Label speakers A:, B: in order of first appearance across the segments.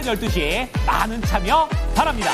A: 오전 12시 많은 참여 바랍니다.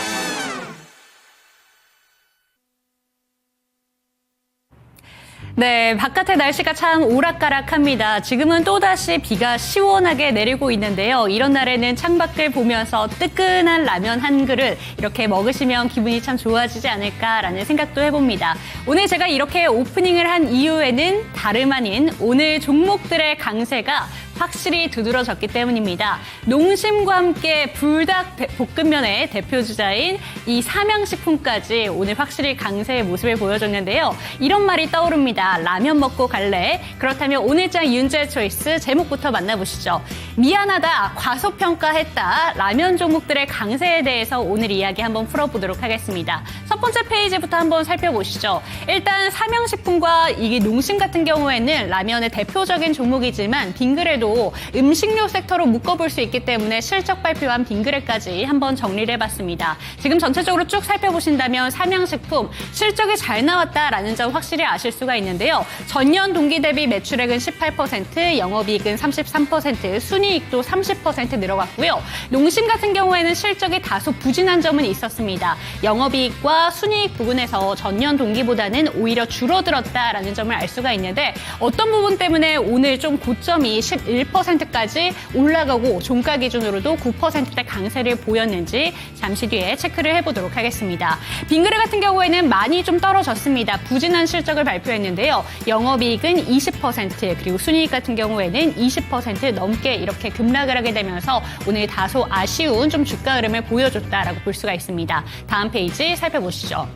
B: 네, 바깥의 날씨가 참 오락가락합니다. 지금은 또다시 비가 시원하게 내리고 있는데요. 이런 날에는 창밖을 보면서 뜨끈한 라면 한 그릇 이렇게 먹으시면 기분이 참 좋아지지 않을까라는 생각도 해봅니다. 오늘 제가 이렇게 오프닝을 한 이유에는 다름 아닌 오늘 종목들의 강세가 확실히 두드러졌기 때문입니다. 농심과 함께 불닭 볶음면의 대표주자인 이 삼양식품까지 오늘 확실히 강세의 모습을 보여줬는데요. 이런 말이 떠오릅니다. 라면 먹고 갈래? 그렇다면 오늘장 윤재 초이스 제목부터 만나보시죠. 미안하다, 과소평가했다, 라면 종목들의 강세에 대해서 오늘 이야기 한번 풀어보도록 하겠습니다. 첫 번째 페이지부터 한번 살펴보시죠. 일단 삼양식품과 이게 농심 같은 경우에는 라면의 대표적인 종목이지만 빙그레도 음식료 섹터로 묶어볼 수 있기 때문에 실적 발표한 빙그레까지 한번 정리를 해봤습니다. 지금 전체적으로 쭉 살펴보신다면 삼양식품 실적이 잘 나왔다라는 점 확실히 아실 수가 있는데요. 전년 동기 대비 매출액은 18%, 영업이익은 33%, 순이익도 30% 늘어갔고요. 농심 같은 경우에는 실적이 다소 부진한 점은 있었습니다. 영업이익과 순이익 부분에서 전년 동기보다는 오히려 줄어들었다라는 점을 알 수가 있는데 어떤 부분 때문에 오늘 좀 고점이 11%까지 올라가고 종가 기준으로도 9%대 강세를 보였는지 잠시 뒤에 체크를 해보도록 하겠습니다. 빙그레 같은 경우에는 많이 좀 떨어졌습니다. 부진한 실적을 발표했는데요. 영업이익은 20% 그리고 순이익 같은 경우에는 20% 넘게 이렇게 급락을 하게 되면서 오늘 다소 아쉬운 좀 주가 흐름을 보여줬다라고 볼 수가 있습니다. 다음 페이지 살펴보시죠.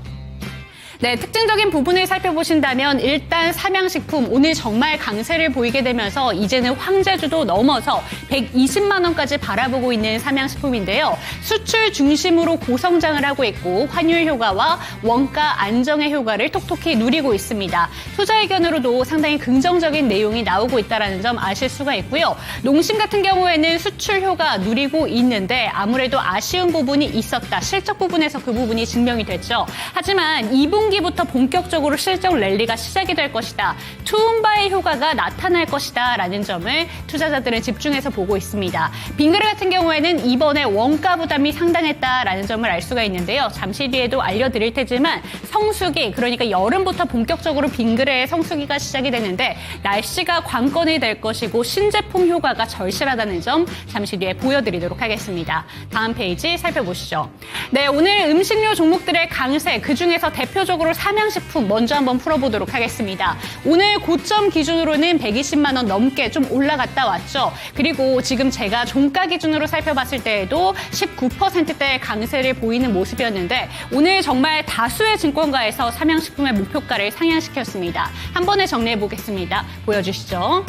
B: 네, 특징적인 부분을 살펴보신다면 일단 삼양식품 오늘 정말 강세를 보이게 되면서 이제는 황제주도 넘어서 120만 원까지 바라보고 있는 삼양식품인데요. 수출 중심으로 고성장을 하고 있고 환율 효과와 원가 안정의 효과를 톡톡히 누리고 있습니다. 투자 의견으로도 상당히 긍정적인 내용이 나오고 있다는 점 아실 수가 있고요. 농심 같은 경우에는 수출 효과 누리고 있는데 아무래도 아쉬운 부분이 있었다. 실적 부분에서 그 부분이 증명이 됐죠. 하지만 2분기부터 본격적으로 실적 랠리가 시작이 될 것이다. 투움바의 효과가 나타날 것이다. 라는 점을 투자자들은 집중해서 보고 있습니다. 빙그레 같은 경우에는 이번에 원가 부담이 상당했다라는 점을 알 수가 있는데요. 잠시 뒤에도 알려드릴 테지만 성수기, 그러니까 여름부터 본격적으로 빙그레의 성수기가 시작이 되는데 날씨가 관건이 될 것이고 신제품 효과가 절실하다는 점 잠시 뒤에 보여드리도록 하겠습니다. 다음 페이지 살펴보시죠. 네, 오늘 음식료 종목들의 강세, 그중에서 대표적으로 삼양식품 먼저 한번 풀어보도록 하겠습니다. 오늘 고점 기준으로는 120만 원 넘게 좀 올라갔다 왔죠. 그리고 지금 제가 종가 기준으로 살펴봤을 때에도 19%대의 강세를 보이는 모습이었는데 오늘 정말 다수의 증권가에서 삼양식품의 목표가를 상향시켰습니다. 한 번에 정리해 보겠습니다. 보여주시죠.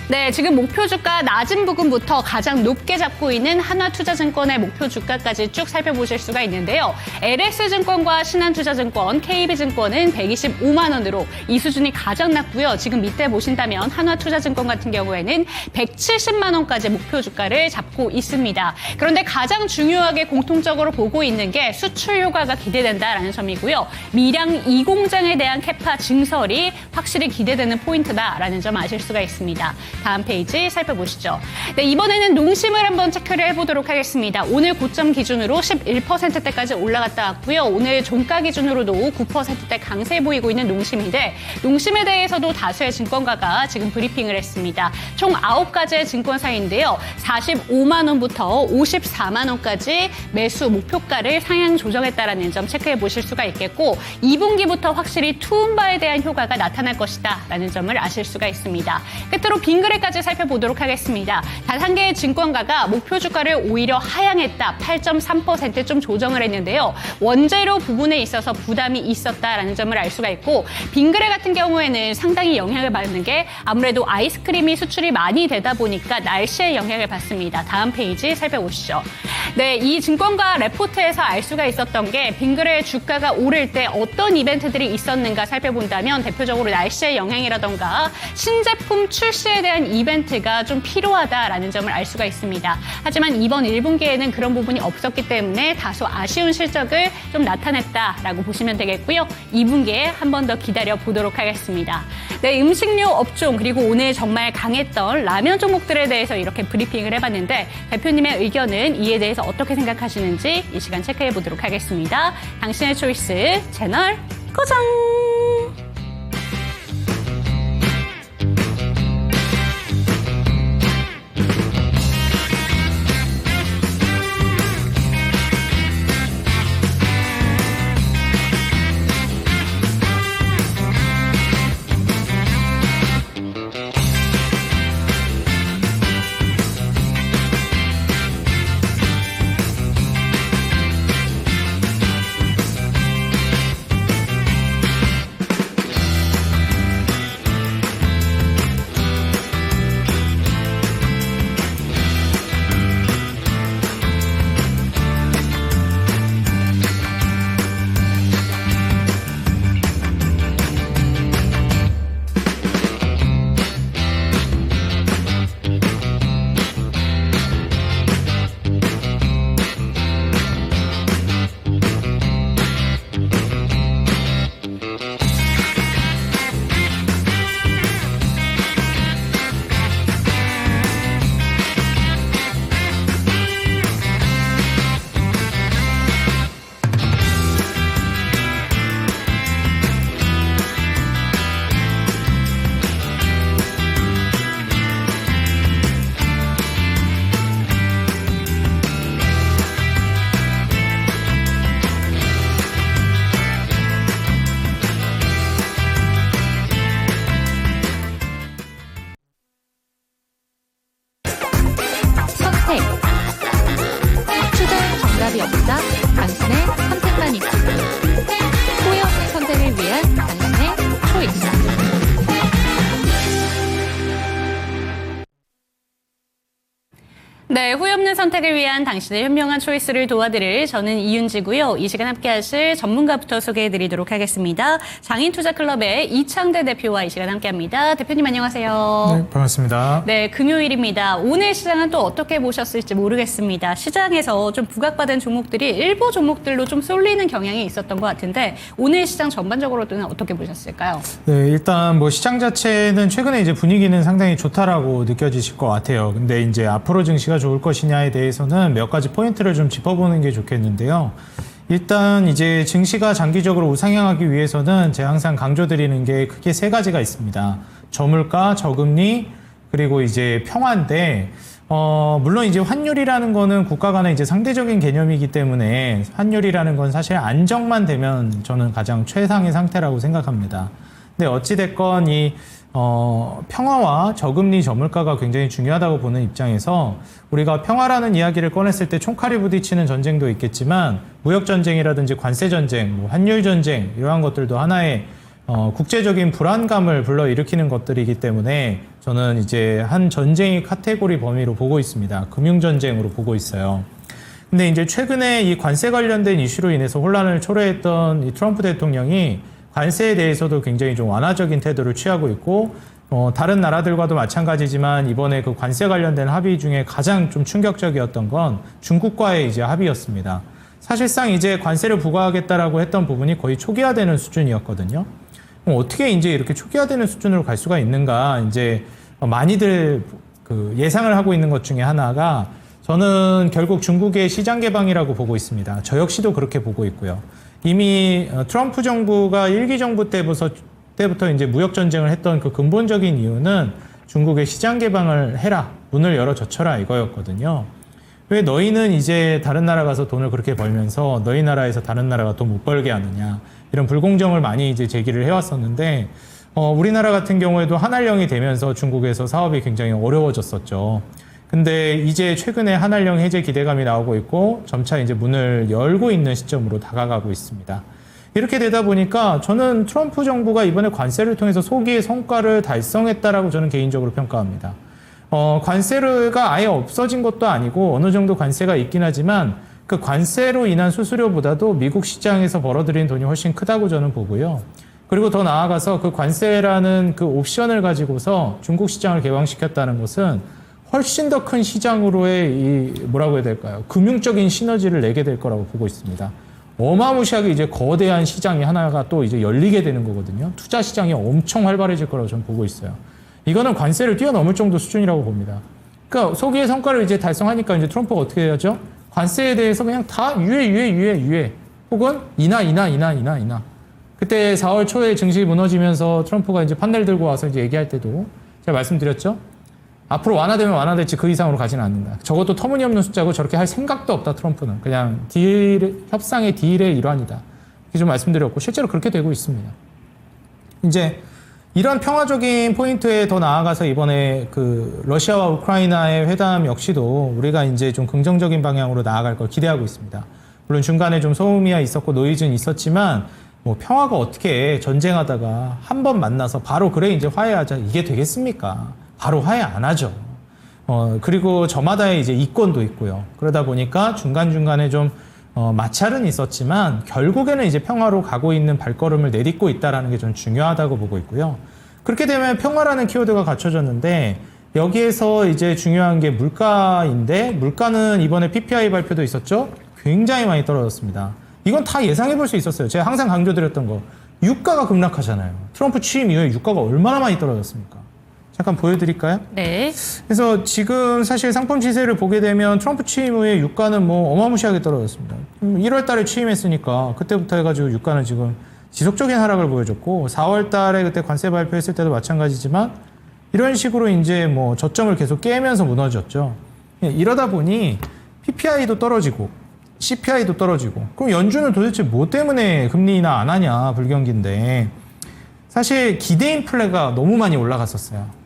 B: 네, 지금 목표 주가 낮은 부분부터 가장 높게 잡고 있는 하나투자증권의 목표 주가까지 쭉 살펴보실 수가 있는데요. LS증권과 신한투자증권, KB증권은 125만 원으로 이 수준이 가장 낮고요. 지금 밑에 보신다면 하나투자증권 같은 경우에는 170만 원까지 목표 주가를 잡고 있습니다. 그런데 가장 중요하게 공통적으로 보고 있는 게 수출 효과가 기대된다라는 점이고요. 밀양 2공장에 대한 캐파 증설이 확실히 기대되는 포인트다라는 점 아실 수가 있습니다. 다음 페이지 살펴보시죠. 네, 이번에는 농심을 한번 체크를 해보도록 하겠습니다. 오늘 고점 기준으로 11%대까지 올라갔다 왔고요. 오늘 종가 기준으로도 9%대 강세 보이고 있는 농심인데 농심에 대해서도 다수의 증권가가 지금 브리핑을 했습니다. 총 9가지의 증권사인데요. 45만 원부터 54만 원까지 매수 목표가를 상향 조정했다라는 점 체크해 보실 수가 있겠고 2분기부터 확실히 투움바에 대한 효과가 나타날 것이다 라는 점을 아실 수가 있습니다. 끝으로 빙그레까지 살펴보도록 하겠습니다. 단 한 개의 증권가가 목표 주가를 오히려 하향했다. 8.3% 좀 조정을 했는데요. 원재료 부분에 있어서 부담이 있었다라는 점을 알 수가 있고 빙그레 같은 경우에는 상당히 영향을 받는 게 아무래도 아이스크림이 수출이 많이 되다 보니까 날씨에 영향을 받습니다. 다음 페이지 살펴보시죠. 네, 이 증권가 레포트에서 알 수가 있었던 게 빙그레의 주가가 오를 때 어떤 이벤트들이 있었는가 살펴본다면 대표적으로 날씨의 영향이라던가 신제품 출시에 대한 대한 이벤트가 좀 필요하다라는 점을 알 수가 있습니다. 하지만 이번 1분기에는 그런 부분이 없었기 때문에 다소 아쉬운 실적을 좀 나타냈다라고 보시면 되겠고요. 2분기에 한 번 더 기다려 보도록 하겠습니다. 네, 음식료 업종 그리고 오늘 정말 강했던 라면 종목들에 대해서 이렇게 브리핑을 해봤는데 대표님의 의견은 이에 대해서 어떻게 생각하시는지 이 시간 체크해 보도록 하겠습니다. 당신의 초이스 채널 고정!
C: 투자엔 정답이 없다. 당신의 선택만 있다. 후회 없는 선택을 위한 당신의 초이스.
B: 네, 후회 없는 선택을 위한 당신의 현명한 초이스를 도와드릴 저는 이윤지고요. 이 시간 함께 하실 전문가부터 소개해드리도록 하겠습니다. 장인투자클럽의 이창대 대표와 이 시간 함께합니다. 대표님 안녕하세요.
D: 네, 반갑습니다.
B: 네, 금요일입니다. 오늘 시장은 또 어떻게 보셨을지 모르겠습니다. 시장에서 좀 부각받은 종목들이 일부 종목들로 좀 쏠리는 경향이 있었던 것 같은데 오늘 시장 전반적으로는 어떻게 보셨을까요?
D: 네, 일단 뭐 시장 자체는 최근에 이제 분위기는 상당히 좋다라고 느껴지실 것 같아요. 근데 이제 앞으로 증시가 좋을 것이냐에 대해서는 몇 가지 포인트를 좀 짚어보는 게 좋겠는데요. 일단 이제 증시가 장기적으로 우상향하기 위해서는 제가 항상 강조드리는 게 크게 세 가지가 있습니다. 저물가, 저금리, 그리고 이제 평화인데, 물론 이제 환율이라는 거는 국가 간의 이제 상대적인 개념이기 때문에 환율이라는 건 사실 안정만 되면 저는 가장 최상의 상태라고 생각합니다. 근데 어찌됐건 이 평화와 저금리 저물가가 굉장히 중요하다고 보는 입장에서 우리가 평화라는 이야기를 꺼냈을 때 총칼이 부딪히는 전쟁도 있겠지만 무역전쟁이라든지 관세전쟁, 뭐 환율전쟁 이러한 것들도 하나의 국제적인 불안감을 불러일으키는 것들이기 때문에 저는 이제 한 전쟁의 카테고리 범위로 보고 있습니다. 금융전쟁으로 보고 있어요. 근데 이제 최근에 이 관세 관련된 이슈로 인해서 혼란을 초래했던 이 트럼프 대통령이 관세에 대해서도 굉장히 좀 완화적인 태도를 취하고 있고, 다른 나라들과도 마찬가지지만 이번에 그 관세 관련된 합의 중에 가장 좀 충격적이었던 건 중국과의 이제 합의였습니다. 사실상 이제 관세를 부과하겠다라고 했던 부분이 거의 초기화되는 수준이었거든요. 어떻게 이제 이렇게 초기화되는 수준으로 갈 수가 있는가, 이제 많이들 그 예상을 하고 있는 것 중에 하나가 저는 결국 중국의 시장 개방이라고 보고 있습니다. 저 역시도 그렇게 보고 있고요. 이미 트럼프 정부가 1기 정부 때부터 이제 무역 전쟁을 했던 그 근본적인 이유는 중국의 시장 개방을 해라, 문을 열어 젖혀라 이거였거든요. 왜 너희는 이제 다른 나라 가서 돈을 그렇게 벌면서 너희 나라에서 다른 나라가 돈 못 벌게 하느냐, 이런 불공정을 많이 이제 제기를 해왔었는데, 우리나라 같은 경우에도 한알령이 되면서 중국에서 사업이 굉장히 어려워졌었죠. 근데 이제 최근에 한알령 해제 기대감이 나오고 있고 점차 이제 문을 열고 있는 시점으로 다가가고 있습니다. 이렇게 되다 보니까 저는 트럼프 정부가 이번에 관세를 통해서 소기의 성과를 달성했다라고 저는 개인적으로 평가합니다. 관세가 아예 없어진 것도 아니고 어느 정도 관세가 있긴 하지만 그 관세로 인한 수수료보다도 미국 시장에서 벌어들인 돈이 훨씬 크다고 저는 보고요. 그리고 더 나아가서 그 관세라는 그 옵션을 가지고서 중국 시장을 개방시켰다는 것은 훨씬 더 큰 시장으로의 이 뭐라고 해야 될까요? 금융적인 시너지를 내게 될 거라고 보고 있습니다. 어마무시하게 이제 거대한 시장이 하나가 또 이제 열리게 되는 거거든요. 투자 시장이 엄청 활발해질 거라고 저는 보고 있어요. 이거는 관세를 뛰어넘을 정도 수준이라고 봅니다. 그러니까 소기의 성과를 이제 달성하니까 이제 트럼프가 어떻게 해야죠? 관세에 대해서 그냥 다 유예. 혹은 인하. 그때 4월 초에 증시 무너지면서 트럼프가 이제 판넬 들고 와서 이제 얘기할 때도 제가 말씀드렸죠. 앞으로 완화되면 완화될지 그 이상으로 가지는 않는다. 적어도 터무니없는 숫자고 저렇게 할 생각도 없다, 트럼프는. 그냥 협상의 딜의 일환이다. 이렇게 좀 말씀드렸고, 실제로 그렇게 되고 있습니다. 이제 이런 평화적인 포인트에 더 나아가서 이번에 그 러시아와 우크라이나의 회담 역시도 우리가 이제 좀 긍정적인 방향으로 나아갈 걸 기대하고 있습니다. 물론 중간에 좀 소음이야 있었고 노이즈는 있었지만 뭐 평화가 어떻게 전쟁하다가 한 번 만나서 바로 그래 이제 화해하자 이게 되겠습니까? 바로 화해 안 하죠. 그리고 저마다의 이제 이권도 있고요. 그러다 보니까 중간중간에 좀 마찰은 있었지만 결국에는 이제 평화로 가고 있는 발걸음을 내딛고 있다는 게 좀 중요하다고 보고 있고요. 그렇게 되면 평화라는 키워드가 갖춰졌는데 여기에서 이제 중요한 게 물가인데 물가는 이번에 PPI 발표도 있었죠. 굉장히 많이 떨어졌습니다. 이건 다 예상해 볼 수 있었어요. 제가 항상 강조드렸던 거. 유가가 급락하잖아요. 트럼프 취임 이후에 유가가 얼마나 많이 떨어졌습니까? 잠깐 보여드릴까요?
B: 네.
D: 그래서 지금 사실 상품 시세를 보게 되면 트럼프 취임 후에 유가는 뭐 어마무시하게 떨어졌습니다. 1월 달에 취임했으니까 그때부터 해가지고 유가는 지금 지속적인 하락을 보여줬고 4월 달에 그때 관세 발표했을 때도 마찬가지지만 이런 식으로 이제 뭐 저점을 계속 깨면서 무너졌죠. 이러다 보니 PPI도 떨어지고 CPI도 떨어지고 그럼 연준은 도대체 뭐 때문에 금리 인하 안 하냐 불경기인데 사실 기대 인플레가 너무 많이 올라갔었어요.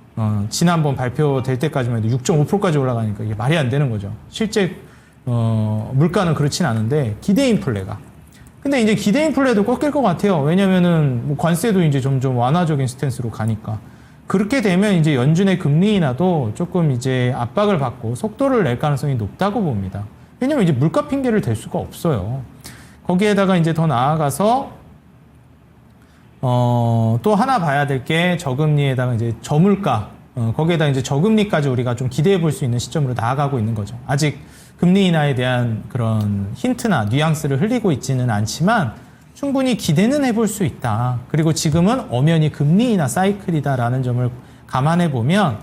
D: 지난번 발표될 때까지만 해도 6.5%까지 올라가니까 이게 말이 안 되는 거죠. 실제 물가는 그렇진 않은데 기대 인플레가. 근데 이제 기대 인플레도 꺾일 것 같아요. 왜냐면은 뭐 관세도 이제 점점 완화적인 스탠스로 가니까. 그렇게 되면 이제 연준의 금리 인하도 조금 이제 압박을 받고 속도를 낼 가능성이 높다고 봅니다. 왜냐면 이제 물가 핑계를 댈 수가 없어요. 거기에다가 이제 더 나아가서 또 하나 봐야 될 게 저금리에다가 이제 저물가, 거기에다 이제 저금리까지 우리가 좀 기대해 볼 수 있는 시점으로 나아가고 있는 거죠. 아직 금리 인하에 대한 그런 힌트나 뉘앙스를 흘리고 있지는 않지만 충분히 기대는 해볼 수 있다. 그리고 지금은 엄연히 금리 인하 사이클이다라는 점을 감안해 보면,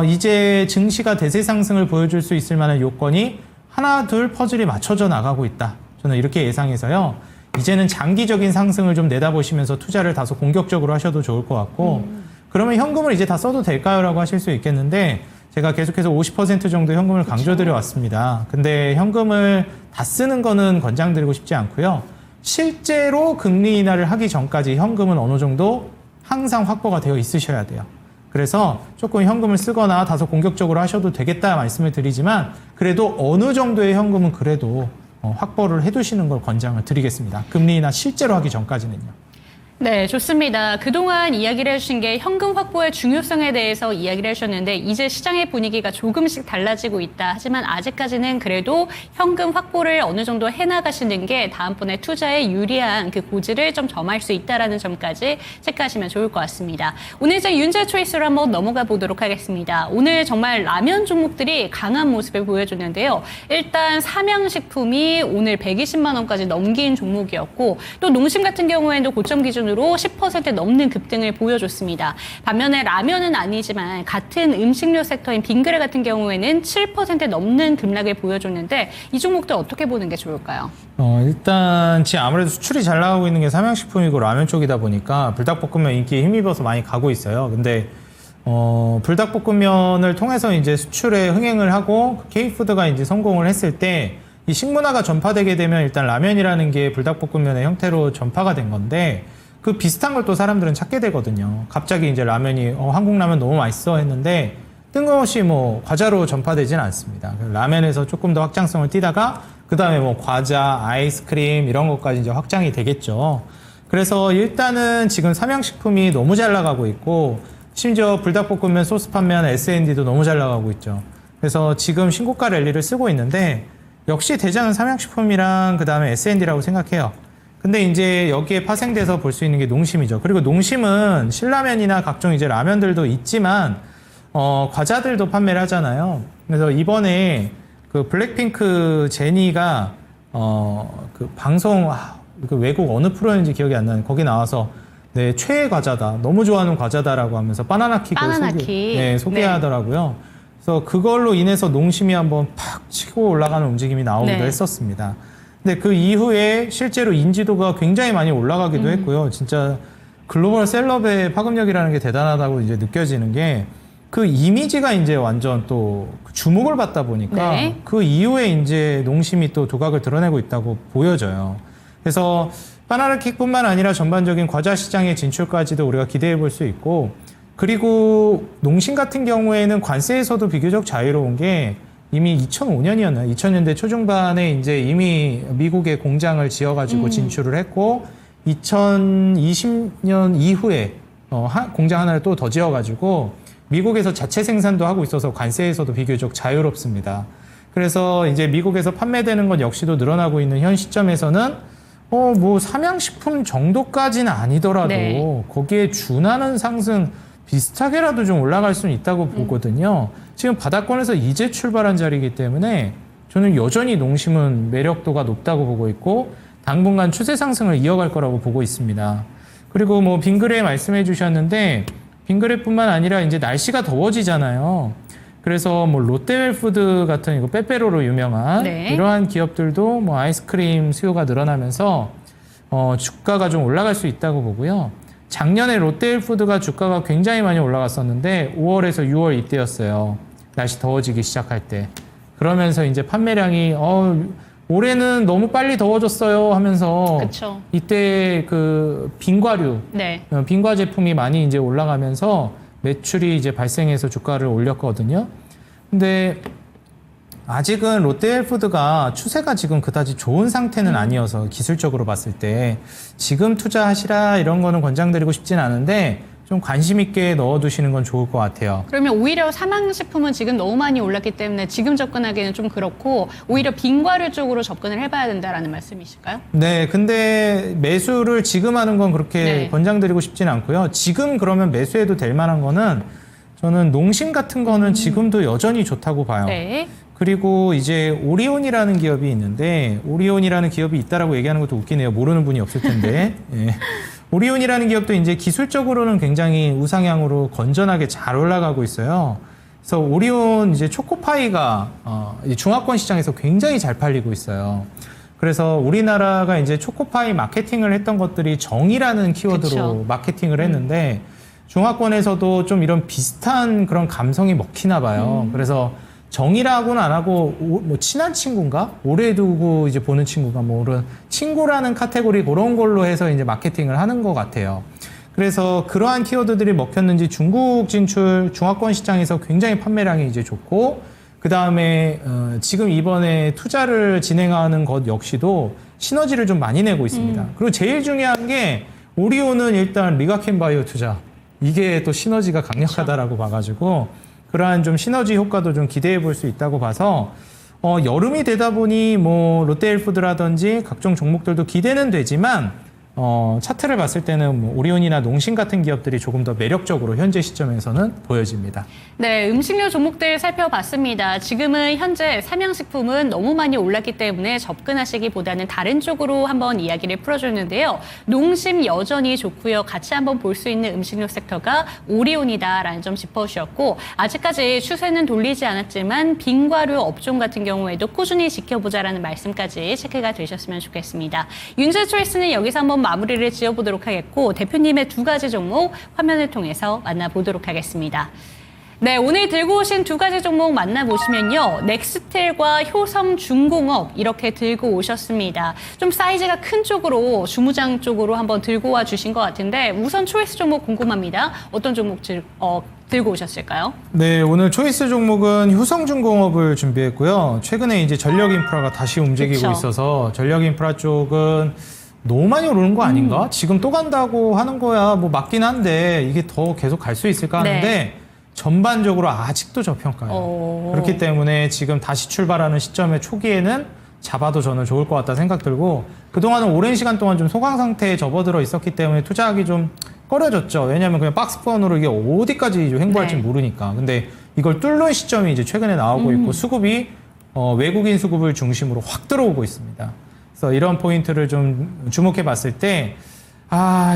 D: 이제 증시가 대세 상승을 보여줄 수 있을 만한 요건이 하나, 둘 퍼즐이 맞춰져 나가고 있다. 저는 이렇게 예상해서요. 이제는 장기적인 상승을 좀 내다보시면서 투자를 다소 공격적으로 하셔도 좋을 것 같고 그러면 현금을 이제 다 써도 될까요? 라고 하실 수 있겠는데 제가 계속해서 50% 정도 현금을 강조드려 왔습니다. 근데 현금을 다 쓰는 거는 권장드리고 싶지 않고요. 실제로 금리 인하를 하기 전까지 현금은 어느 정도 항상 확보가 되어 있으셔야 돼요. 그래서 조금 현금을 쓰거나 다소 공격적으로 하셔도 되겠다 말씀을 드리지만 그래도 어느 정도의 현금은 그래도 확보를 해두시는 걸 권장을 드리겠습니다. 금리 인하 실제로 하기 전까지는요.
B: 네, 좋습니다. 그동안 이야기를 해주신 게 현금 확보의 중요성에 대해서 이야기를 해주셨는데 이제 시장의 분위기가 조금씩 달라지고 있다. 하지만 아직까지는 그래도 현금 확보를 어느 정도 해나가시는 게 다음번에 투자에 유리한 그 고지를 좀 점할 수 있다는 점까지 체크하시면 좋을 것 같습니다. 오늘 이제 윤재 초이스로 한번 넘어가 보도록 하겠습니다. 오늘 정말 라면 종목들이 강한 모습을 보여줬는데요. 일단 삼양식품이 오늘 120만 원까지 넘긴 종목이었고 또 농심 같은 경우에도 고점 기준으로 10% 넘는 급등을 보여줬습니다. 반면에 라면은 아니지만 같은 음식료 섹터인 빙그레 같은 경우에는 7% 넘는 급락을 보여줬는데 이 종목들 어떻게 보는 게 좋을까요?
D: 일단 지금 아무래도 수출이 잘 나가고 있는 게 삼양식품이고 라면 쪽이다 보니까 불닭볶음면 인기에 힘입어서 많이 가고 있어요. 근데 불닭볶음면을 통해서 이제 수출에 흥행을 하고 K푸드가 이제 성공을 했을 때 이 식문화가 전파되게 되면 일단 라면이라는 게 불닭볶음면의 형태로 전파가 된 건데 그 비슷한 걸 또 사람들은 찾게 되거든요. 갑자기 이제 라면이 한국 라면 너무 맛있어 했는데 뜬금없이 뭐 과자로 전파되진 않습니다. 라면에서 조금 더 확장성을 띠다가 그 다음에 뭐 과자, 아이스크림 이런 것까지 이제 확장이 되겠죠. 그래서 일단은 지금 삼양식품이 너무 잘 나가고 있고 심지어 불닭볶음면 소스 판매하는 S&D도 너무 잘 나가고 있죠. 그래서 지금 신고가 랠리를 쓰고 있는데 역시 대장은 삼양식품이랑 그 다음에 S&D라고 생각해요. 근데 이제 여기에 파생돼서 볼 수 있는 게 농심이죠. 그리고 농심은 신라면이나 각종 이제 라면들도 있지만 과자들도 판매를 하잖아요. 그래서 이번에 그 블랙핑크 제니가 그 방송 그 외국 어느 프로였는지 기억이 안 나는데 거기 나와서 네, 최애 과자다. 너무 좋아하는 과자다라고 하면서 바나나킥을 소개하더라고요. 그래서 그걸로 인해서 농심이 한번 팍 치고 올라가는 움직임이 나오기도
B: 네.
D: 했었습니다. 근데 그 이후에 실제로 인지도가 굉장히 많이 올라가기도 했고요. 진짜 글로벌 셀럽의 파급력이라는 게 대단하다고 이제 느껴지는 게 그 이미지가 이제 완전 또 주목을 받다 보니까
B: 네.
D: 그 이후에 이제 농심이 또 두각을 드러내고 있다고 보여져요. 그래서 바나나킥뿐만 아니라 전반적인 과자 시장의 진출까지도 우리가 기대해 볼 수 있고, 그리고 농심 같은 경우에는 관세에서도 비교적 자유로운 게 이미 2005년이었나요? 2000년대 초중반에 이제 이미 미국에 공장을 지어가지고 진출을 했고, 2020년 이후에 공장 하나를 또 더 지어가지고 미국에서 자체 생산도 하고 있어서 관세에서도 비교적 자유롭습니다. 그래서 이제 미국에서 판매되는 것 역시도 늘어나고 있는 현 시점에서는 뭐 삼양식품 정도까지는 아니더라도
B: 네.
D: 거기에 준하는 상승 비슷하게라도 좀 올라갈 수는 있다고 보거든요. 지금 바닥권에서 이제 출발한 자리이기 때문에 저는 여전히 농심은 매력도가 높다고 보고 있고 당분간 추세 상승을 이어갈 거라고 보고 있습니다. 그리고 뭐 빙그레 말씀해 주셨는데 빙그레뿐만 아니라 이제 날씨가 더워지잖아요. 그래서 뭐 롯데웰푸드 같은 이거 빼빼로로 유명한
B: 네.
D: 이러한 기업들도 뭐 아이스크림 수요가 늘어나면서 주가가 좀 올라갈 수 있다고 보고요. 작년에 롯데웰푸드가 주가가 굉장히 많이 올라갔었는데 5월에서 6월 이때였어요. 날씨 더워지기 시작할 때. 그러면서 이제 판매량이 올해는 너무 빨리 더워졌어요 하면서
B: 그쵸.
D: 이때 그 빙과류,
B: 네.
D: 빙과 제품이 많이 이제 올라가면서 매출이 이제 발생해서 주가를 올렸거든요. 근데 아직은 롯데웰푸드가 추세가 지금 그다지 좋은 상태는 아니어서 기술적으로 봤을 때 지금 투자하시라 이런 거는 권장드리고 싶진 않은데 좀 관심 있게 넣어두시는 건 좋을 것 같아요.
B: 그러면 오히려 삼양식품은 지금 너무 많이 올랐기 때문에 지금 접근하기는 좀 그렇고 오히려 빙과류 쪽으로 접근을 해봐야 된다라는 말씀이실까요?
D: 네, 근데 매수를 지금 하는 건 그렇게
B: 네.
D: 권장드리고 싶진 않고요. 지금 그러면 매수해도 될 만한 거는 저는 농심 같은 거는 지금도 여전히 좋다고 봐요.
B: 네.
D: 그리고 이제 오리온이라는 기업이 있는데 오리온이라는 기업이 있다라고 얘기하는 것도 웃기네요. 모르는 분이 없을 텐데. 예. 오리온이라는 기업도 이제 기술적으로는 굉장히 우상향으로 건전하게 잘 올라가고 있어요. 그래서 오리온 이제 초코파이가 이 중화권 시장에서 굉장히 잘 팔리고 있어요. 그래서 우리나라가 이제 초코파이 마케팅을 했던 것들이 정이라는 키워드로
B: 그쵸.
D: 마케팅을 했는데 중화권에서도 좀 이런 비슷한 그런 감성이 먹히나 봐요. 그래서 정이라고는 안 하고 뭐 친한 친구인가? 오래 두고 이제 보는 친구가 뭐 그런 친구라는 카테고리 그런 걸로 해서 이제 마케팅을 하는 것 같아요. 그래서 그러한 키워드들이 먹혔는지 중국 진출 중화권 시장에서 굉장히 판매량이 이제 좋고 그 다음에 지금 이번에 투자를 진행하는 것 역시도 시너지를 좀 많이 내고 있습니다. 그리고 제일 중요한 게 오리온은 일단 리가켄바이오 투자 이게 또 시너지가 강력하다라고 봐가지고 그러한 좀 시너지 효과도 좀 기대해 볼 수 있다고 봐서 여름이 되다 보니 뭐 롯데웰푸드라든지 각종 종목들도 기대는 되지만 차트를 봤을 때는 뭐 오리온이나 농심 같은 기업들이 조금 더 매력적으로 현재 시점에서는 보여집니다.
B: 네, 음식료 종목들 살펴봤습니다. 지금은 현재 삼양식품은 너무 많이 올랐기 때문에 접근하시기보다는 다른 쪽으로 한번 이야기를 풀어줬는데요. 농심 여전히 좋고요. 같이 한번 볼 수 있는 음식료 섹터가 오리온이다라는 점 짚어주셨고 아직까지 추세는 돌리지 않았지만 빙과류 업종 같은 경우에도 꾸준히 지켜보자라는 말씀까지 체크가 되셨으면 좋겠습니다. 윤재 초이스는 여기서 한번 마무리를 지어보도록 하겠고 대표님의 두 가지 종목 화면을 통해서 만나보도록 하겠습니다. 네, 오늘 들고 오신 두 가지 종목 만나보시면요. 넥스텔과 효성중공업 이렇게 들고 오셨습니다. 좀 사이즈가 큰 쪽으로 주무장 쪽으로 한번 들고 와 주신 것 같은데 우선 초이스 종목 궁금합니다. 어떤 종목 들고 오셨을까요?
D: 네, 오늘 초이스 종목은 효성중공업을 준비했고요. 최근에 이제 전력인프라가 다시 움직이고
B: 그쵸.
D: 있어서 전력인프라 쪽은 너무 많이 오르는 거 아닌가? 지금 또 간다고 하는 거야. 뭐 맞긴 한데 이게 더 계속 갈 수 있을까 하는데
B: 네.
D: 전반적으로 아직도 저평가예요. 그렇기 때문에 지금 다시 출발하는 시점의 초기에는 잡아도 저는 좋을 것 같다 생각 들고 그동안은 오랜 시간 동안 좀 소강 상태에 접어들어 있었기 때문에 투자하기 좀 꺼려졌죠. 왜냐하면 그냥 박스권으로 이게 어디까지 횡보할지
B: 네.
D: 모르니까. 근데 이걸 뚫는 시점이 이제 최근에 나오고 있고 수급이 외국인 수급을 중심으로 확 들어오고 있습니다. 그래서 이런 포인트를 좀 주목해 봤을 때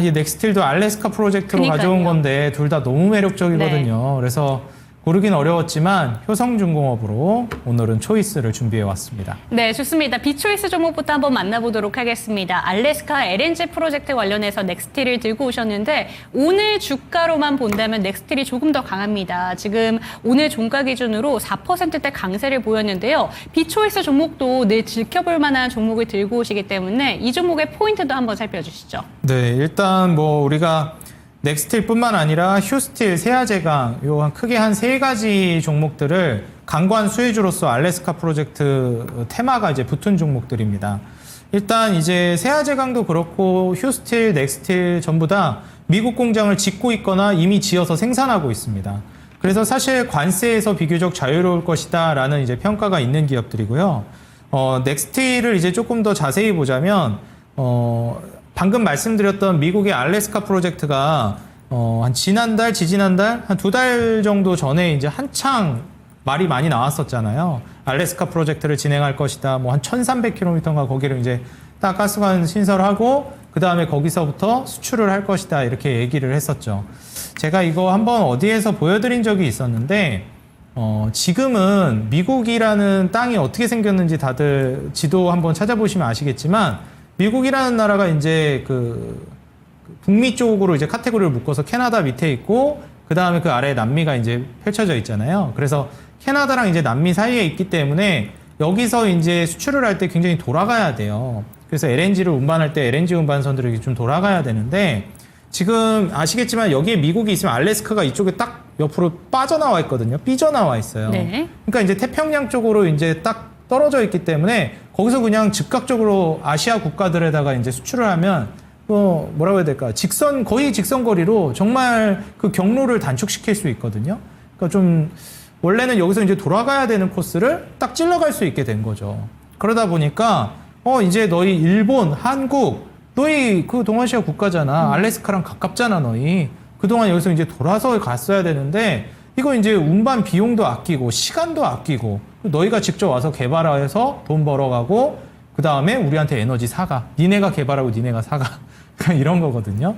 D: 이 넥스틸도 알래스카 프로젝트로
B: 그러니까요.
D: 가져온 건데 둘 다 너무 매력적이거든요. 그래서 고르긴 어려웠지만 효성중공업으로 오늘은 초이스를 준비해 왔습니다.
B: 네, 좋습니다. 비초이스 종목부터 한번 만나보도록 하겠습니다. 알래스카 LNG 프로젝트 관련해서 넥스틸을 들고 오셨는데 오늘 주가로만 본다면 넥스틸이 조금 더 강합니다. 지금 오늘 종가 기준으로 4%대 강세를 보였는데요. 비초이스 종목도 늘 지켜볼 만한 종목을 들고 오시기 때문에 이 종목의 포인트도 한번 살펴주시죠.
D: 네, 일단 뭐 우리가 넥스틸뿐만 아니라 휴스틸, 세아제강 요 크게 한 3가지 종목들을 강관 수혜주로서 알래스카 프로젝트 테마가 이제 붙은 종목들입니다. 일단 이제 세아제강도 그렇고 휴스틸, 넥스틸 전부 다 미국 공장을 짓고 있거나 이미 지어서 생산하고 있습니다. 그래서 사실 관세에서 비교적 자유로울 것이다라는 이제 평가가 있는 기업들이고요. 넥스틸을 이제 조금 더 자세히 보자면 방금 말씀드렸던 미국의 알래스카 프로젝트가 한 지난달, 지지난달 한 2달 정도 전에 이제 한창 말이 많이 나왔었잖아요. 알래스카 프로젝트를 진행할 것이다. 뭐 한 1,300km인가 거기를 이제 딱 가스관 신설하고 그 다음에 거기서부터 수출을 할 것이다. 이렇게 얘기를 했었죠. 제가 이거 한번 어디에서 보여드린 적이 있었는데 지금은 미국이라는 땅이 어떻게 생겼는지 다들 지도 한번 찾아보시면 아시겠지만 미국이라는 나라가 이제 북미 쪽으로 이제 카테고리를 묶어서 캐나다 밑에 있고 그 다음에 그 아래에 남미가 이제 펼쳐져 있잖아요. 그래서 캐나다랑 이제 남미 사이에 있기 때문에 여기서 이제 수출을 할 때 굉장히 돌아가야 돼요. 그래서 LNG를 운반할 때 LNG 운반선들이 좀 돌아가야 되는데 지금 아시겠지만 여기에 미국이 있으면 알래스카가 이쪽에 딱 옆으로 빠져나와 있거든요. 삐져나와 있어요.
B: 네.
D: 그러니까 이제 태평양 쪽으로 이제 딱 떨어져 있기 때문에 거기서 그냥 즉각적으로 아시아 국가들에다가 이제 수출을 하면 뭐라고 해야 될까? 거의 직선거리로 정말 그 경로를 단축시킬 수 있거든요. 그러니까 좀 원래는 여기서 이제 돌아가야 되는 코스를 딱 찔러갈 수 있게 된 거죠. 그러다 보니까 이제 너희 일본, 한국, 너희 그 동아시아 국가잖아. 알래스카랑 가깝잖아, 너희. 그동안 여기서 이제 돌아서 갔어야 되는데 이거 이제 운반 비용도 아끼고 시간도 아끼고 너희가 직접 와서 개발해서 돈 벌어가고 그 다음에 우리한테 에너지 사가. 니네가 개발하고 니네가 사가. 이런 거거든요.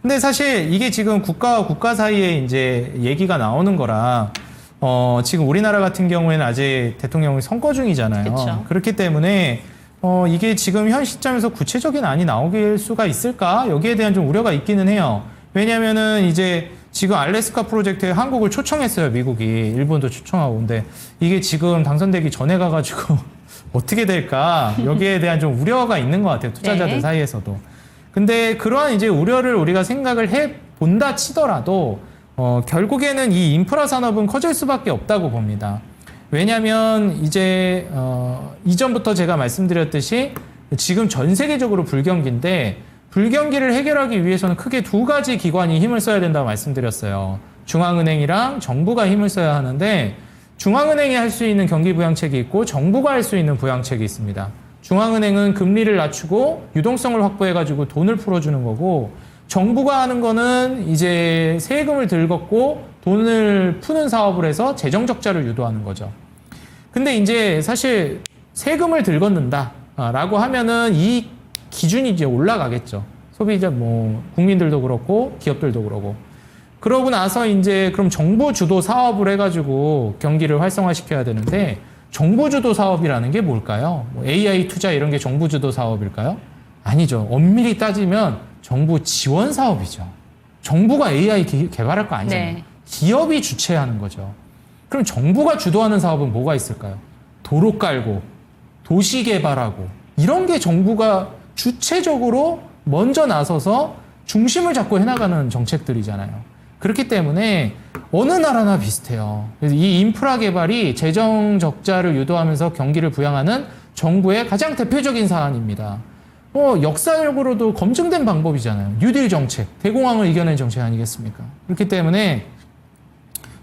D: 근데 사실 이게 지금 국가와 국가 사이에 이제 얘기가 나오는 거라 지금 우리나라 같은 경우에는 아직 대통령이 선거 중이잖아요.
B: 그쵸.
D: 그렇기 때문에 이게 지금 현 시점에서 구체적인 안이 나오길 수가 있을까? 여기에 대한 좀 우려가 있기는 해요. 왜냐면은 이제 지금 알래스카 프로젝트에 한국을 초청했어요, 미국이. 일본도 초청하고. 근데 이게 지금 당선되기 전에 가가지고 어떻게 될까? 여기에 대한 좀 우려가 있는 것 같아요, 투자자들
B: 네.
D: 사이에서도. 근데 그러한 이제 우려를 우리가 생각을 해 본다 치더라도, 결국에는 이 인프라 산업은 커질 수밖에 없다고 봅니다. 왜냐면 이제, 이전부터 제가 말씀드렸듯이 지금 전 세계적으로 불경기인데, 불경기를 해결하기 위해서는 크게 2가지 기관이 힘을 써야 된다고 말씀드렸어요. 중앙은행이랑 정부가 힘을 써야 하는데 중앙은행이 할 수 있는 경기 부양책이 있고 정부가 할 수 있는 부양책이 있습니다. 중앙은행은 금리를 낮추고 유동성을 확보해가지고 돈을 풀어주는 거고 정부가 하는 거는 이제 세금을 들걷고 돈을 푸는 사업을 해서 재정 적자를 유도하는 거죠. 근데 이제 사실 세금을 들걷는다라고 하면은 이 기준이 이제 올라가겠죠. 소비자 국민들도 그렇고 기업들도 그러고. 그러고 나서 이제 그럼 정부 주도 사업을 해가지고 경기를 활성화시켜야 되는데 정부 주도 사업이라는 게 뭘까요? AI 투자 이런 게 정부 주도 사업일까요? 아니죠. 엄밀히 따지면 정부 지원 사업이죠. 정부가 AI 개발할 거 아니잖아요.
B: 네.
D: 기업이 주체하는 거죠. 그럼 정부가 주도하는 사업은 뭐가 있을까요? 도로 깔고 도시 개발하고 이런 게 정부가 주체적으로 먼저 나서서 중심을 잡고 해나가는 정책들이잖아요. 그렇기 때문에 어느 나라나 비슷해요. 그래서 이 인프라 개발이 재정 적자를 유도하면서 경기를 부양하는 정부의 가장 대표적인 사안입니다. 역사적으로도 검증된 방법이잖아요. 뉴딜 정책, 대공황을 이겨낸 정책 아니겠습니까? 그렇기 때문에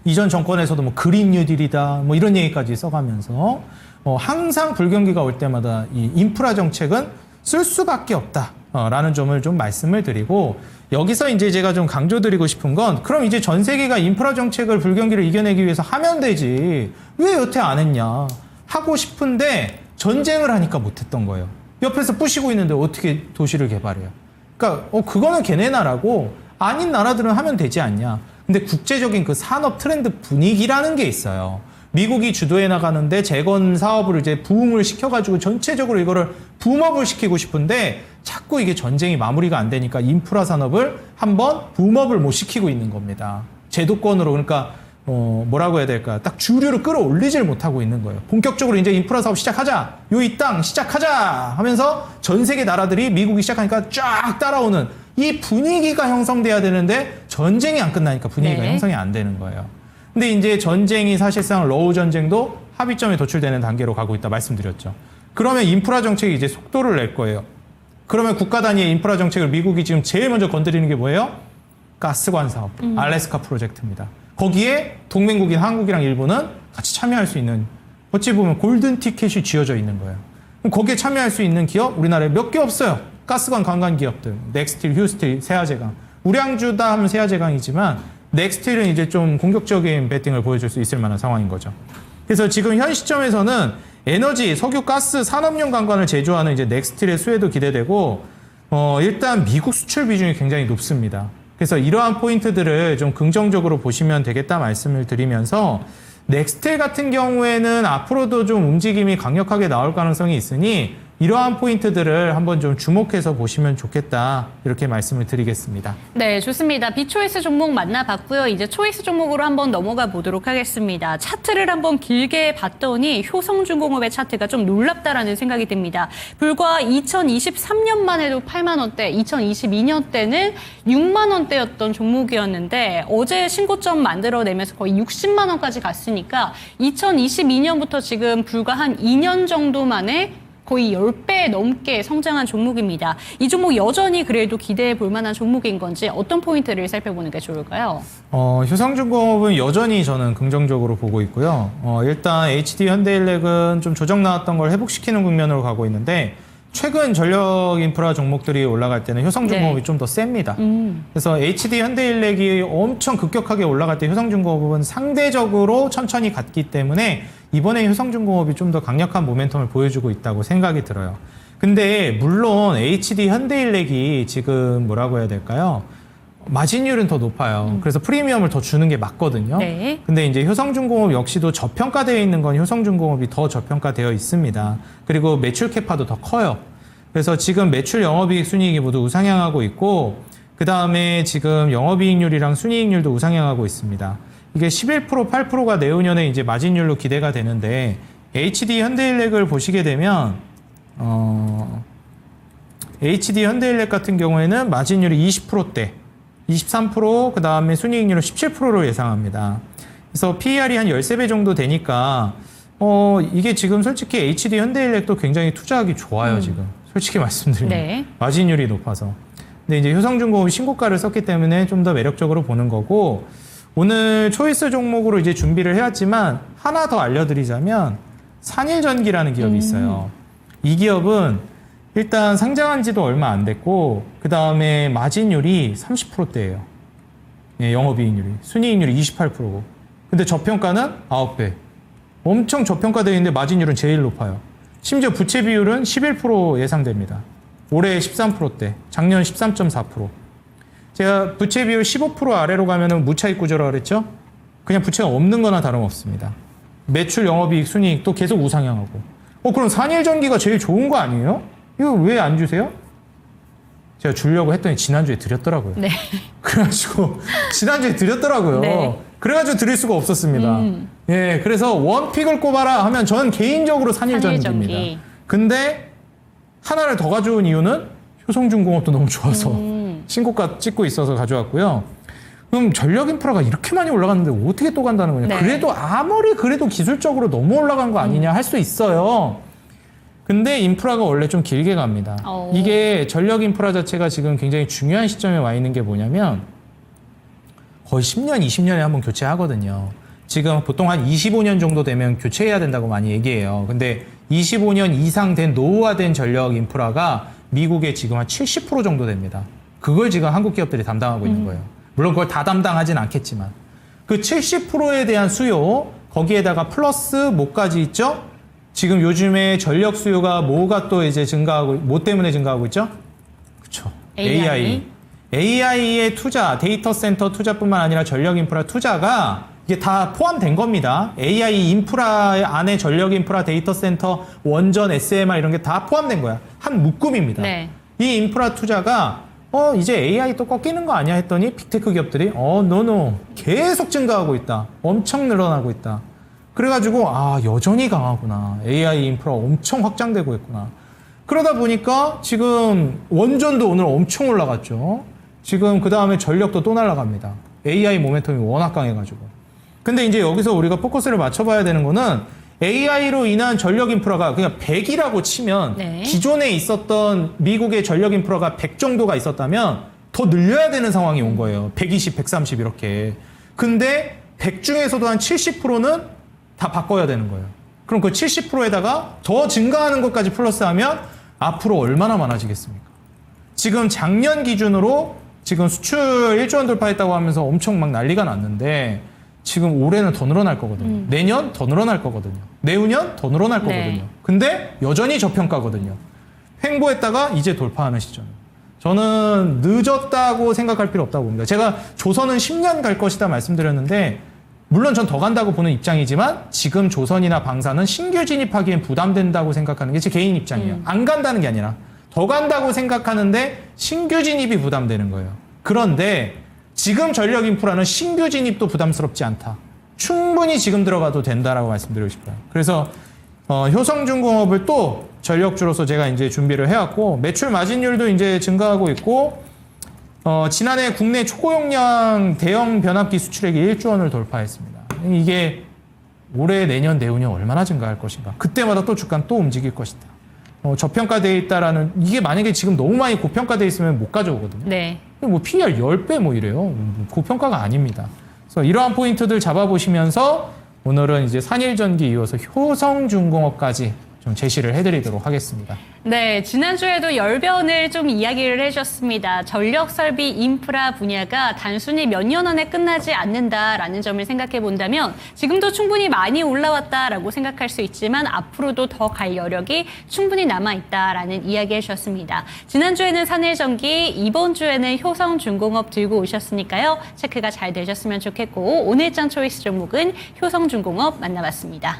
D: 이전 정권에서도 그린 뉴딜이다 이런 얘기까지 써가면서 항상 불경기가 올 때마다 이 인프라 정책은 쓸 수밖에 없다라는 점을 좀 말씀을 드리고 여기서 이제 제가 좀 강조드리고 싶은 건 그럼 이제 전 세계가 인프라 정책을 불경기를 이겨내기 위해서 하면 되지 왜 여태 안 했냐 하고 싶은데 전쟁을 하니까 못했던 거예요. 옆에서 부시고 있는데 어떻게 도시를 개발해요? 그러니까 그거는 걔네 나라고 아닌 나라들은 하면 되지 않냐. 근데 국제적인 그 산업 트렌드 분위기라는 게 있어요. 미국이 주도해 나가는데 재건 사업을 이제 부흥을 시켜가지고 전체적으로 이거를 붐업을 시키고 싶은데 자꾸 이게 전쟁이 마무리가 안 되니까 인프라 산업을 한번 붐업을 못 시키고 있는 겁니다. 제도권으로 그러니까 뭐라고 해야 될까? 딱 주류를 끌어올리질 못하고 있는 거예요. 본격적으로 이제 인프라 사업 시작하자. 요 이 땅 시작하자 하면서 전 세계 나라들이 미국이 시작하니까 쫙 따라오는 이 분위기가 형성돼야 되는데 전쟁이 안 끝나니까 분위기가
B: 네.
D: 형성이 안 되는 거예요. 근데 이제 전쟁이 사실상 러우 전쟁도 합의점에 도출되는 단계로 가고 있다 말씀드렸죠. 그러면 인프라 정책이 이제 속도를 낼 거예요. 그러면 국가 단위의 인프라 정책을 미국이 지금 제일 먼저 건드리는 게 뭐예요? 가스관 사업, 알래스카 프로젝트입니다. 거기에 동맹국인 한국이랑 일본은 같이 참여할 수 있는 어찌 보면 골든 티켓이 쥐어져 있는 거예요. 그럼 거기에 참여할 수 있는 기업 우리나라에 몇 개 없어요. 가스관 관관 기업들, 넥스틸, 휴스틸, 세아제강. 우량주다 하면 세아제강이지만 넥스틸은 이제 좀 공격적인 배팅을 보여줄 수 있을 만한 상황인 거죠. 그래서 지금 현 시점에서는 에너지, 석유, 가스, 산업용 관관을 제조하는 이제 넥스틸의 수혜도 기대되고 일단 미국 수출 비중이 굉장히 높습니다. 그래서 이러한 포인트들을 좀 긍정적으로 보시면 되겠다 말씀을 드리면서 넥스틸 같은 경우에는 앞으로도 좀 움직임이 강력하게 나올 가능성이 있으니 이러한 포인트들을 한번 좀 주목해서 보시면 좋겠다 이렇게 말씀을 드리겠습니다.
B: 네, 좋습니다. 비초이스 종목 만나봤고요. 이제 초이스 종목으로 한번 넘어가 보도록 하겠습니다. 차트를 한번 길게 봤더니 효성중공업의 차트가 좀 놀랍다라는 생각이 듭니다. 불과 2023년만 해도 8만 원대, 2022년 때는 6만 원대였던 종목이었는데 어제 신고점 만들어내면서 거의 60만 원까지 갔으니까 2022년부터 지금 불과 한 2년 정도 만에 거의 10배 넘게 성장한 종목입니다. 이 종목 여전히 그래도 기대해 볼 만한 종목인 건지 어떤 포인트를 살펴보는 게 좋을까요?
D: 효성중공업은 여전히 저는 긍정적으로 보고 있고요. 일단 HD 현대일렉은 좀 조정 나왔던 걸 회복시키는 국면으로 가고 있는데 최근 전력 인프라 종목들이 올라갈 때는 효성중공업이
B: 네.
D: 좀 더 셉니다. 그래서 HD 현대일렉이 엄청 급격하게 올라갈 때 효성중공업은 상대적으로 천천히 갔기 때문에 이번에 효성중공업이 좀 더 강력한 모멘텀을 보여주고 있다고 생각이 들어요. 근데 물론 HD 현대일렉이 지금 뭐라고 해야 될까요? 마진율은 더 높아요. 그래서 프리미엄을 더 주는 게 맞거든요.
B: 네.
D: 근데 이제 효성중공업 역시도 저평가되어 있는 건 효성중공업이 더 저평가되어 있습니다. 그리고 매출 캐파도 더 커요. 그래서 지금 매출 영업이익 순이익이 모두 우상향하고 있고 그 다음에 지금 영업이익률이랑 순이익률도 우상향하고 있습니다. 이게 11%, 8%가 내후년에 이제 마진율로 기대가 되는데 HD 현대일렉을 보시게 되면 HD 현대일렉 같은 경우에는 마진율이 20%대 23%, 그 다음에 순이익률은 17%로 예상합니다. 그래서 PER이 한 13배 정도 되니까, 이게 지금 솔직히 HD 현대일렉도 굉장히 투자하기 좋아요, 지금. 솔직히 말씀드리면.
B: 네.
D: 마진율이 높아서. 근데 이제 효성중공업이 신고가를 썼기 때문에 좀 더 매력적으로 보는 거고, 오늘 초이스 종목으로 이제 준비를 해왔지만, 하나 더 알려드리자면, 산일전기라는 기업이 있어요. 이 기업은 일단 상장한 지도 얼마 안 됐고 그 다음에 마진율이 30%대예요. 예, 영업이익률이. 순이익률이 28%고. 근데 저평가는 9배. 엄청 저평가되어 있는데 마진율은 제일 높아요. 심지어 부채 비율은 11% 예상됩니다. 올해 13%대, 작년 13.4%. 제가 부채 비율 15% 아래로 가면은 무차익 구조라고 그랬죠? 그냥 부채가 없는 거나 다름없습니다. 매출, 영업이익, 순이익도 계속 우상향하고. 그럼 산일전기가 제일 좋은 거 아니에요? 이거 왜 안 주세요? 제가 주려고 했더니 지난주에 드렸더라고요.
B: 네.
D: 그래가지고 지난주에 드렸더라고요.
B: 네.
D: 그래가지고 드릴 수가 없었습니다. 예, 그래서 원픽을 꼽아라 하면 저는 개인적으로 산일전기입니다.
B: 산일전기.
D: 근데 하나를 더 가져온 이유는 효성중공업도 너무 좋아서 신고가 찍고 있어서 가져왔고요. 그럼 전력 인프라가 이렇게 많이 올라갔는데 어떻게 또 간다는 거냐.
B: 네.
D: 그래도 아무리 그래도 기술적으로 너무 올라간 거 아니냐 할 수 있어요. 근데 인프라가 원래 좀 길게 갑니다. 이게 전력 인프라 자체가 지금 굉장히 중요한 시점에 와 있는 게 뭐냐면 거의 10년, 20년에 한번 교체하거든요. 지금 보통 한 25년 정도 되면 교체해야 된다고 많이 얘기해요. 근데 25년 이상 된 노후화된 전력 인프라가 미국에 지금 한 70% 정도 됩니다. 그걸 지금 한국 기업들이 담당하고 있는 거예요. 물론 그걸 다 담당하진 않겠지만. 그 70%에 대한 수요, 거기에다가 플러스 뭐까지 있죠? 지금 요즘에 전력 수요가 뭐가 또 이제 증가하고, 뭐 때문에 증가하고 있죠? 그쵸. AI. AI의 투자, 데이터 센터 투자뿐만 아니라 전력 인프라 투자가 이게 다 포함된 겁니다. AI 인프라 안에 전력 인프라, 데이터 센터, 원전, SMR 이런 게 다 포함된 거야. 한 묶음입니다.
B: 네.
D: 이 인프라 투자가 이제 AI 또 꺾이는 거 아니야 했더니 빅테크 기업들이 노 계속 증가하고 있다. 엄청 늘어나고 있다. 그래가지고 여전히 강하구나. AI 인프라 엄청 확장되고 있구나. 그러다 보니까 지금 원전도 오늘 엄청 올라갔죠. 지금 그 다음에 전력도 또 날아갑니다. AI 모멘텀이 워낙 강해가지고. 근데 이제 여기서 우리가 포커스를 맞춰봐야 되는 거는 AI로 인한 전력 인프라가 그냥 100이라고 치면
B: 네.
D: 기존에 있었던 미국의 전력 인프라가 100 정도가 있었다면 더 늘려야 되는 상황이 온 거예요. 120, 130 이렇게. 근데 100 중에서도 한 70%는 다 바꿔야 되는 거예요. 그럼 그 70%에다가 더 증가하는 것까지 플러스하면 앞으로 얼마나 많아지겠습니까? 지금 작년 기준으로 지금 수출 1조 원 돌파했다고 하면서 엄청 막 난리가 났는데 지금 올해는 더 늘어날 거거든요. 내년 더 늘어날 거거든요. 내후년 더 늘어날 거거든요.
B: 네.
D: 근데 여전히 저평가거든요. 횡보했다가 이제 돌파하는 시점. 저는 늦었다고 생각할 필요 없다고 봅니다. 제가 조선은 10년 갈 것이다 말씀드렸는데 물론 전 더 간다고 보는 입장이지만 지금 조선이나 방사는 신규 진입하기엔 부담된다고 생각하는 게 제 개인 입장이에요. 안 간다는 게 아니라 더 간다고 생각하는데 신규 진입이 부담되는 거예요. 그런데 지금 전력 인프라는 신규 진입도 부담스럽지 않다. 충분히 지금 들어가도 된다라고 말씀드리고 싶어요. 그래서 효성중공업을 또 전력주로서 제가 이제 준비를 해왔고 매출 마진율도 이제 증가하고 있고 지난해 국내 초고용량 대형 변압기 수출액이 1조 원을 돌파했습니다. 이게 올해, 내년, 내후년 얼마나 증가할 것인가. 그때마다 또 주가는 또 움직일 것이다. 저평가되어 있다라는 이게 만약에 지금 너무 많이 고평가되어 있으면 못 가져오거든요.
B: 네.
D: 뭐 PER 10배 뭐 이래요. 고평가가 아닙니다. 그래서 이러한 포인트들 잡아보시면서 오늘은 이제 산일전기 이어서 효성중공업까지 좀 제시를 해드리도록 하겠습니다.
B: 네, 지난주에도 열변을 좀 이야기를 해주셨습니다. 전력 설비 인프라 분야가 단순히 몇 년 안에 끝나지 않는다라는 점을 생각해 본다면 지금도 충분히 많이 올라왔다라고 생각할 수 있지만 앞으로도 더 갈 여력이 충분히 남아있다라는 이야기 해주셨습니다. 지난주에는 산일전기, 이번 주에는 효성중공업 들고 오셨으니까요. 체크가 잘 되셨으면 좋겠고 오늘장 초이스 종목은 효성중공업 만나봤습니다.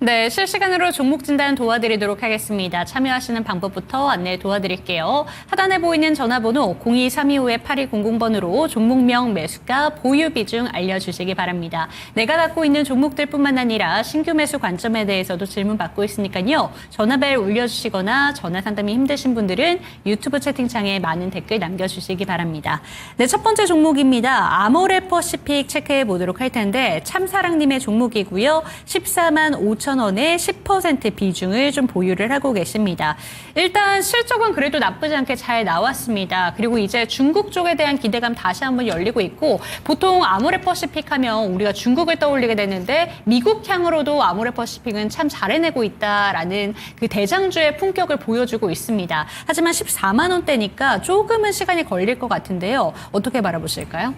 B: 네, 실시간으로 종목 진단 도와드리도록 하겠습니다. 참여하시는 방법부터 안내 도와드릴게요. 하단에 보이는 전화번호 02-325-8200번으로 종목명, 매수가, 보유 비중 알려주시기 바랍니다. 내가 갖고 있는 종목들뿐만 아니라 신규 매수 관점에 대해서도 질문 받고 있으니까요. 전화벨 올려주시거나 전화 상담이 힘드신 분들은 유튜브 채팅창에 많은 댓글 남겨주시기 바랍니다. 네, 첫 번째 종목입니다. 아모레퍼시픽 체크해 보도록 할 텐데 참사랑님의 종목이고요. 14만 5천 15,000원의 10% 비중을 좀 보유를 하고 계십니다. 일단 실적은 그래도 나쁘지 않게 잘 나왔습니다. 그리고 이제 중국 쪽에 대한 기대감 다시 한번 열리고 있고 보통 아모레퍼시픽 하면 우리가 중국을 떠올리게 되는데 미국 향으로도 아모레퍼시픽은 참 잘 해내고 있다라는 그 대장주의 품격을 보여주고 있습니다. 하지만 14만 원대니까 조금은 시간이 걸릴 것 같은데요. 어떻게 바라보실까요?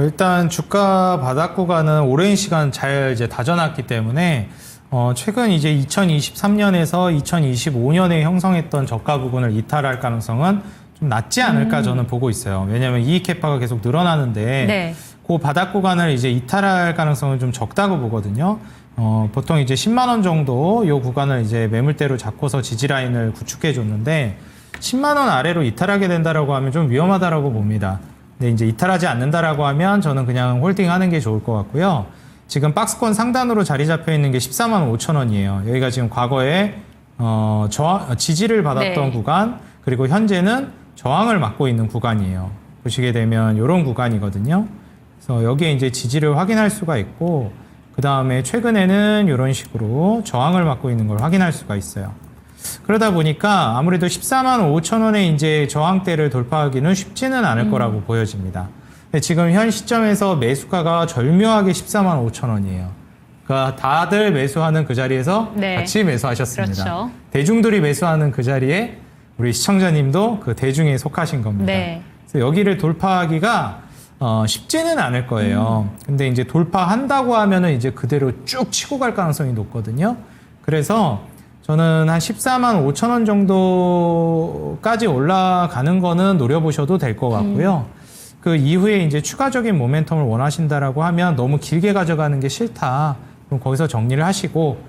D: 일단 주가 바닥 구간은 오랜 시간 잘 이제 다져놨기 때문에 최근 이제 2023년에서 2025년에 형성했던 저가 부분을 이탈할 가능성은 좀 낮지 않을까 저는 보고 있어요. 왜냐하면 이익 캐파가 계속 늘어나는데
B: 네.
D: 그 바닥 구간을 이제 이탈할 가능성은 좀 적다고 보거든요. 보통 이제 10만 원 정도 이 구간을 이제 매물대로 잡고서 지지 라인을 구축해 줬는데 10만 원 아래로 이탈하게 된다라고 하면 좀 위험하다라고 봅니다. 근데 이제 이탈하지 않는다라고 하면 저는 그냥 홀딩하는 게 좋을 것 같고요. 지금 박스권 상단으로 자리 잡혀 있는 게 14만 5천 원이에요. 여기가 지금 과거에 지지를 받았던
B: 네.
D: 구간, 그리고 현재는 저항을 맡고 있는 구간이에요. 보시게 되면 이런 구간이거든요. 그래서 여기에 이제 지지를 확인할 수가 있고, 그 다음에 최근에는 이런 식으로 저항을 맡고 있는 걸 확인할 수가 있어요. 그러다 보니까 아무래도 14만 5천 원의 이제 저항대를 돌파하기는 쉽지는 않을 거라고 보여집니다. 근데 지금 현 시점에서 매수가가 절묘하게 14만 5천 원이에요. 그러니까 다들 매수하는 그 자리에서
B: 네.
D: 같이 매수하셨습니다.
B: 그렇죠.
D: 대중들이 매수하는 그 자리에 우리 시청자님도 그 대중에 속하신 겁니다.
B: 네.
D: 그래서 여기를 돌파하기가 쉽지는 않을 거예요. 근데 이제 돌파한다고 하면은 이제 그대로 쭉 치고 갈 가능성이 높거든요. 그래서 저는 한 14만 5천 원 정도까지 올라가는 거는 노려보셔도 될 것 같고요. 그 이후에 이제 추가적인 모멘텀을 원하신다라고 하면 너무 길게 가져가는 게 싫다. 그럼 거기서 정리를 하시고,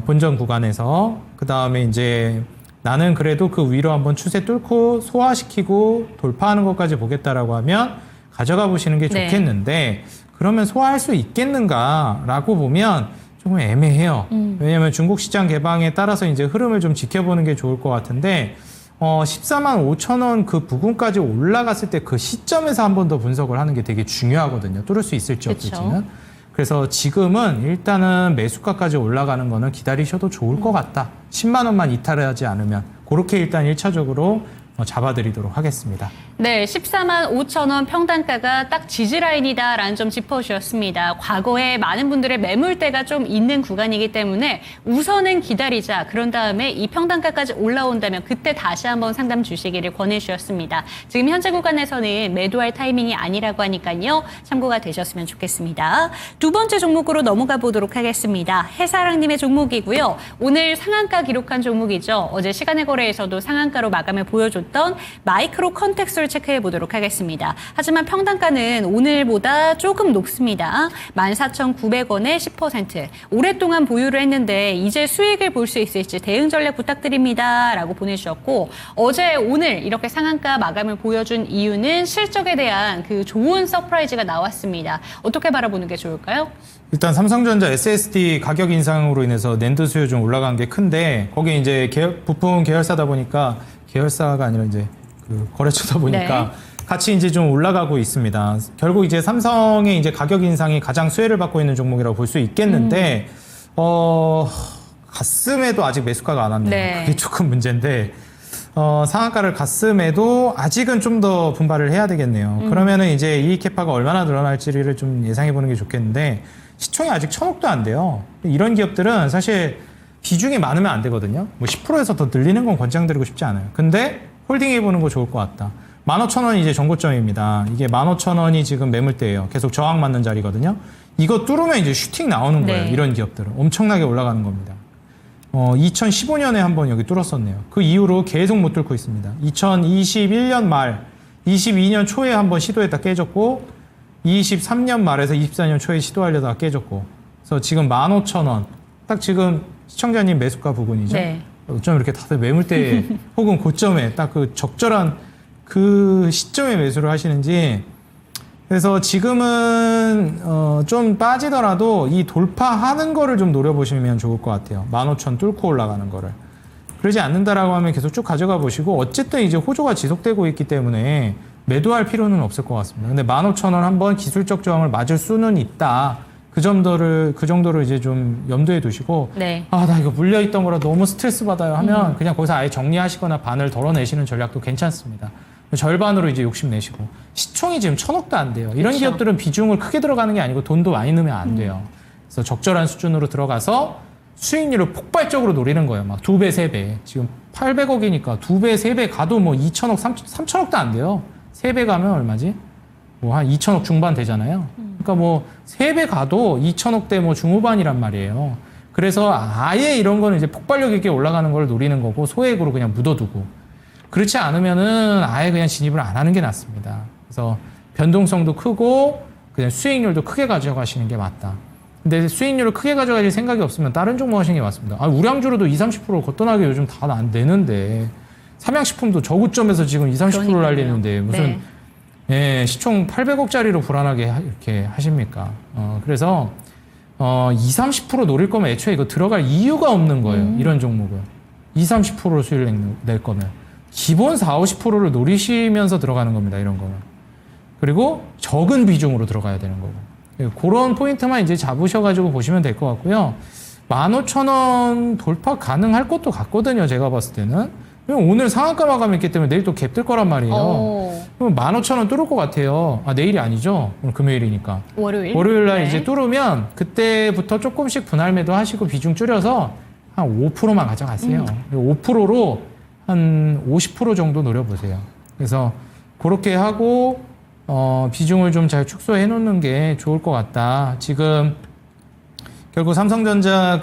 D: 본전 구간에서, 그 다음에 이제 나는 그래도 그 위로 한번 추세 뚫고 소화시키고 돌파하는 것까지 보겠다라고 하면 가져가 보시는 게
B: 네.
D: 좋겠는데, 그러면 소화할 수 있겠는가라고 보면 조금 애매해요. 왜냐하면 중국 시장 개방에 따라서 이제 흐름을 좀 지켜보는 게 좋을 것 같은데, 14만 5천 원 그 부근까지 올라갔을 때 그 시점에서 한 번 더 분석을 하는 게 되게 중요하거든요. 뚫을 수 있을지
B: 그쵸.
D: 없을지는. 그래서 지금은 일단은 매수가까지 올라가는 거는 기다리셔도 좋을 것 같다. 10만 원만 이탈하지 않으면. 그렇게 일단 1차적으로 잡아드리도록 하겠습니다.
B: 네, 14만 5천 원 평단가가 딱 지지라인이다라는 점 짚어주셨습니다. 과거에 많은 분들의 매물대가 좀 있는 구간이기 때문에 우선은 기다리자. 그런 다음에 이 평단가까지 올라온다면 그때 다시 한번 상담 주시기를 권해주셨습니다. 지금 현재 구간에서는 매도할 타이밍이 아니라고 하니까요. 참고가 되셨으면 좋겠습니다. 두 번째 종목으로 넘어가 보도록 하겠습니다. 해사랑님의 종목이고요. 오늘 상한가 기록한 종목이죠. 어제 시간의 거래에서도 상한가로 마감을 보여줬던 마이크로 컨텍스를 체크해 보도록 하겠습니다. 하지만 평단가는 오늘보다 조금 높습니다. 14,900원에 10%. 오랫동안 보유를 했는데 이제 수익을 볼 수 있을지 대응 전략 부탁드립니다. 라고 보내주셨고 어제 오늘 이렇게 상한가 마감을 보여준 이유는 실적에 대한 그 좋은 서프라이즈가 나왔습니다. 어떻게 바라보는 게 좋을까요?
D: 일단 삼성전자 SSD 가격 인상으로 인해서 낸드 수요 좀 올라간 게 큰데 거기 이제 부품 계열사다 보니까 계열사가 아니라 이제 그 거래처다 보니까
B: 네.
D: 같이 이제 좀 올라가고 있습니다. 결국 이제 삼성의 이제 가격 인상이 가장 수혜를 받고 있는 종목이라고 볼 수 있겠는데 갔음에도 아직 매수가가 안 왔네요.
B: 네.
D: 그게 조금 문제인데 상한가를 갔음에도 아직은 좀 더 분발을 해야 되겠네요. 그러면은 이제 이익 캐파가 얼마나 늘어날지를 좀 예상해 보는 게 좋겠는데 시총이 아직 1,000억도 안 돼요. 이런 기업들은 사실 비중이 많으면 안 되거든요. 뭐 10%에서 더 늘리는 건 권장드리고 싶지 않아요. 근데 홀딩 해보는 거 좋을 것 같다. 15,000원이 이제 전고점입니다. 이게 15,000원이 지금 매물대예요. 계속 저항 맞는 자리거든요. 이거 뚫으면 이제 슈팅 나오는 거예요.
B: 네.
D: 이런 기업들은. 엄청나게 올라가는 겁니다. 2015년에 한번 여기 뚫었었네요. 그 이후로 계속 못 뚫고 있습니다. 2021년 말, 22년 초에 한번 시도했다 깨졌고 23년 말에서 24년 초에 시도하려다가 깨졌고 그래서 지금 15,000원 딱 지금 시청자님 매수가 부분이죠.
B: 네.
D: 어쩜 이렇게 다들 매물대 혹은 고점에 딱 그 적절한 그 시점에 매수를 하시는지 그래서 지금은 좀 빠지더라도 이 돌파하는 거를 좀 노려보시면 좋을 것 같아요. 15,000 뚫고 올라가는 거를. 그러지 않는다라고 하면 계속 쭉 가져가 보시고 어쨌든 이제 호조가 지속되고 있기 때문에 매도할 필요는 없을 것 같습니다. 근데 15,000원 한번 기술적 저항을 맞을 수는 있다. 그 그 정도를 이제 좀 염두에 두시고
B: 네.
D: 아, 나 이거 물려있던 거라 너무 스트레스 받아요 하면 그냥 거기서 아예 정리하시거나 반을 덜어내시는 전략도 괜찮습니다. 절반으로 이제 욕심내시고 시총이 지금 1,000억도 안 돼요. 이런
B: 그쵸.
D: 기업들은 비중을 크게 들어가는 게 아니고 돈도 많이 넣으면 안 돼요. 그래서 적절한 수준으로 들어가서 수익률을 폭발적으로 노리는 거예요. 막 2배, 3배. 지금 800억이니까 2배, 3배 가도 뭐 2,000억, 3,000억도 안 돼요. 3배 가면 얼마지? 뭐 한 2,000억 중반 되잖아요. 그러니까 뭐 3배 가도 2,000억대 뭐 중후반이란 말이에요. 그래서 아예 이런 거는 이제 폭발력 있게 올라가는 걸 노리는 거고 소액으로 그냥 묻어두고 그렇지 않으면은 아예 그냥 진입을 안 하는 게 낫습니다. 그래서 변동성도 크고 그냥 수익률도 크게 가져가시는 게 맞다. 근데 수익률을 크게 가져가실 생각이 없으면 다른 종목 하시는 게 맞습니다. 아, 우량주로도 20-30% 거뜬하게 요즘 다 안 되는데 삼양식품도 저고점에서 지금 20-30%를
B: 그러니까요.
D: 날리는데 무슨
B: 네.
D: 예, 시총 800억짜리로 불안하게 이렇게 하십니까? 그래서 20-30% 노릴 거면 애초에 이거 들어갈 이유가 없는 거예요. 이런 종목은 20-30% 수익을 낼 거면 기본 40-50%를 노리시면서 들어가는 겁니다. 이런 거는. 그리고 적은 비중으로 들어가야 되는 거고. 그런 포인트만 이제 잡으셔가지고 보시면 될 것 같고요. 15,000원 돌파 가능할 것도 같거든요. 제가 봤을 때는. 오늘 상한가 마감이 있기 때문에 내일 또 갭 뜰 거란 말이에요. 그럼 15,000원 뚫을 것 같아요. 아, 내일이 아니죠? 오늘 금요일이니까. 월요일 날 이제 뚫으면 그때부터 조금씩 분할 매도 하시고 비중 줄여서 한 5%만 가져가세요. 5%로 한 50% 정도 노려보세요. 그래서 그렇게 하고 비중을 좀 잘 축소해 놓는 게 좋을 것 같다. 지금 결국 삼성전자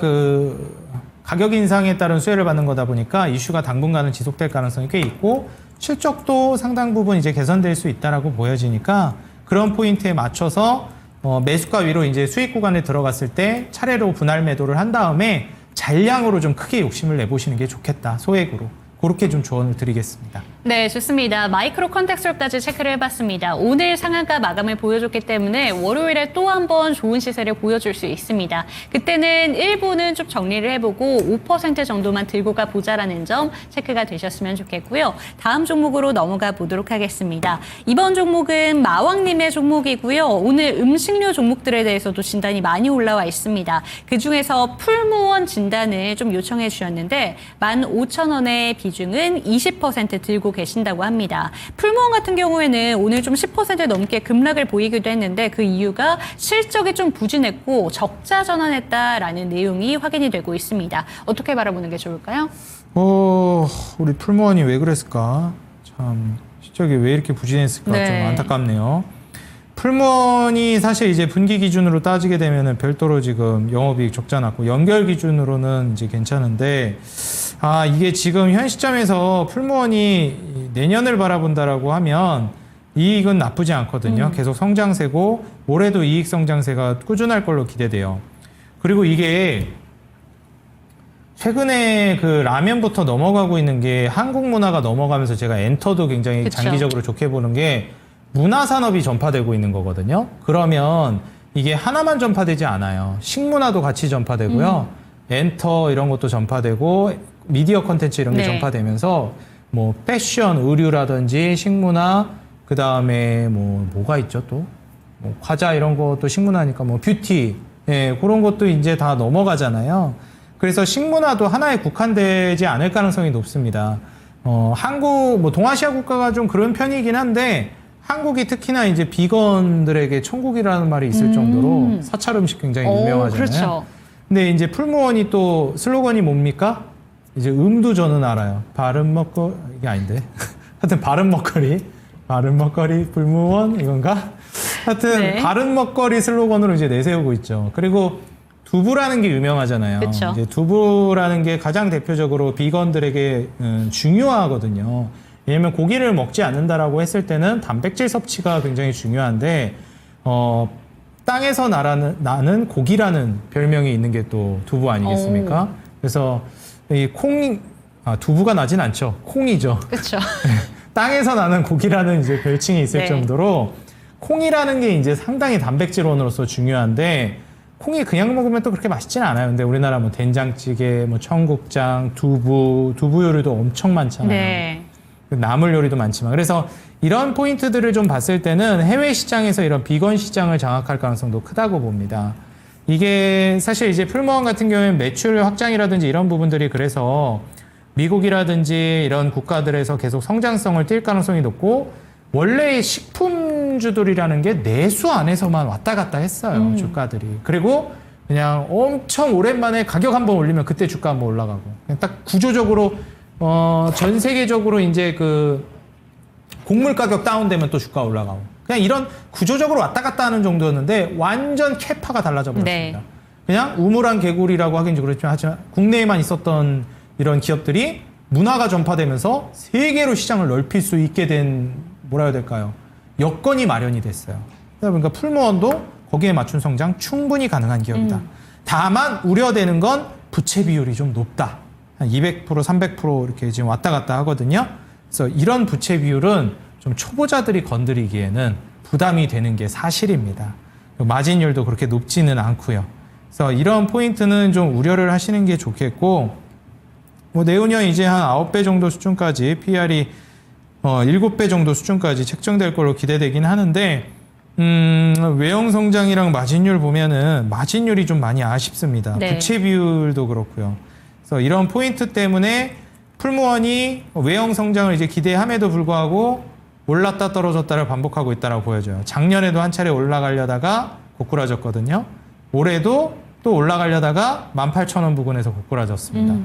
D: 가격 인상에 따른 수혜를 받는 거다 보니까 이슈가 당분간은 지속될 가능성이 꽤 있고 실적도 상당 부분 이제 개선될 수 있다라고 보여지니까 그런 포인트에 맞춰서 매수가 위로 이제 수익 구간에 들어갔을 때 차례로 분할 매도를 한 다음에 잔량으로 좀 크게 욕심을 내보시는 게 좋겠다. 소액으로. 그렇게 좀 조언을 드리겠습니다.
B: 네, 좋습니다. 마이크로 컨텍스트로까지 체크를 해봤습니다. 오늘 상한가 마감을 보여줬기 때문에 월요일에 또 한 번 좋은 시세를 보여줄 수 있습니다. 그때는 일부는 좀 정리를 해보고 5% 정도만 들고 가보자라는 점 체크가 되셨으면 좋겠고요. 다음 종목으로 넘어가 보도록 하겠습니다. 이번 종목은 마왕님의 종목이고요. 오늘 음식료 종목들에 대해서도 진단이 많이 올라와 있습니다. 그중에서 풀무원 진단을 좀 요청해 주셨는데 15,000원의 비중은 20% 들고 계신다고 합니다. 풀무원 같은 경우에는 오늘 좀 10% 넘게 급락을 보이기도 했는데 그 이유가 실적이 좀 부진했고 적자 전환했다라는 내용이 확인이 되고 있습니다. 어떻게 바라보는 게 좋을까요?
D: 우리 풀무원이 왜 그랬을까? 참 실적이 왜 이렇게 부진했을까?
B: 네.
D: 좀 안타깝네요. 풀무원이 사실 이제 분기 기준으로 따지게 되면은 별도로 지금 영업이익 적자 났고 연결 기준으로는 이제 괜찮은데 이게 지금 현 시점에서 풀무원이 내년을 바라본다라고 하면 이익은 나쁘지 않거든요. 계속 성장세고 올해도 이익 성장세가 꾸준할 걸로 기대돼요. 그리고 이게 최근에 그 라면부터 넘어가고 있는 게 한국 문화가 넘어가면서 제가 엔터도 굉장히
B: 그쵸.
D: 장기적으로 좋게 보는 게 문화산업이 전파되고 있는 거거든요. 그러면 이게 하나만 전파되지 않아요. 식문화도 같이 전파되고요. 엔터 이런 것도 전파되고 미디어 컨텐츠 이런 게
B: 네.
D: 전파되면서 뭐 패션, 의류라든지 식문화, 그 다음에 뭐가 있죠 또? 뭐 과자 이런 것도 식문화니까 뭐 뷰티, 예, 그런 것도 이제 다 넘어가잖아요. 그래서 식문화도 하나에 국한되지 않을 가능성이 높습니다. 한국, 뭐 동아시아 국가가 좀 그런 편이긴 한데 한국이 특히나 이제 비건들에게 천국이라는 말이 있을 정도로 사찰 음식 굉장히 유명하잖아요.
B: 그렇죠.
D: 근데 이제 풀무원이 또 슬로건이 뭡니까? 이제 음도 저는 알아요. 바른 먹거리, 이게 아닌데. 하여튼 바른 먹거리 풀무원 이건가? 하여튼
B: 네.
D: 바른 먹거리 슬로건으로 이제 내세우고 있죠. 그리고 두부라는 게 유명하잖아요.
B: 그쵸.
D: 이제 두부라는 게 가장 대표적으로 비건들에게 중요하거든요. 왜냐면 고기를 먹지 않는다라고 했을 때는 단백질 섭취가 굉장히 중요한데 땅에서 나는 고기라는 별명이 있는 게 또 두부 아니겠습니까? 그래서 이 두부가 나진 않죠. 콩이죠.
B: 그렇죠.
D: 땅에서 나는 고기라는 이제 별칭이 있을
B: 네.
D: 정도로 콩이라는 게 이제 상당히 단백질원으로서 중요한데 콩이 그냥 먹으면 또 그렇게 맛있지는 않아요. 근데 우리나라 뭐 된장찌개, 뭐 청국장, 두부 요리도 엄청 많잖아요.
B: 네.
D: 나물 요리도 많지만 그래서 이런 포인트들을 좀 봤을 때는 해외 시장에서 이런 비건 시장을 장악할 가능성도 크다고 봅니다. 이게 사실 이제 풀무원 같은 경우에는 매출 확장이라든지 이런 부분들이 그래서 미국이라든지 이런 국가들에서 계속 성장성을 띌 가능성이 높고 원래 식품주들이라는 게 내수 안에서만 왔다 갔다 했어요. 주가들이. 그리고 그냥 엄청 오랜만에 가격 한번 올리면 그때 주가 한번 올라가고 그냥 딱 구조적으로 전 세계적으로 이제 그 곡물 가격 다운되면 또 주가 올라가고 그냥 이런 구조적으로 왔다 갔다 하는 정도였는데 완전 캐파가 달라져 버렸습니다.
B: 네.
D: 그냥 우물안 개구리라고 하긴 그렇지만 하지만 국내에만 있었던 이런 기업들이 문화가 전파되면서 세계로 시장을 넓힐 수 있게 된 뭐라 해야 될까요? 여건이 마련이 됐어요. 그러니까 풀무원도 거기에 맞춘 성장 충분히 가능한 기업이다. 다만 우려되는 건 부채 비율이 좀 높다. 한 200%, 300% 이렇게 지금 왔다 갔다 하거든요. 그래서 이런 부채 비율은 좀 초보자들이 건드리기에는 부담이 되는 게 사실입니다. 마진율도 그렇게 높지는 않고요. 그래서 이런 포인트는 좀 우려를 하시는 게 좋겠고, 뭐 내후년 이제 한 9배 정도 수준까지 PR이 7배 정도 수준까지 책정될 걸로 기대되긴 하는데 외형 성장이랑 마진율 보면은 마진율이 좀 많이 아쉽습니다.
B: 네.
D: 부채 비율도 그렇고요. 그래서 이런 포인트 때문에 풀무원이 외형 성장을 이제 기대함에도 불구하고 올랐다 떨어졌다를 반복하고 있다라고 보여져요. 작년에도 한 차례 올라가려다가 고꾸라졌거든요. 올해도 또 올라가려다가 18,000원 부근에서 고꾸라졌습니다.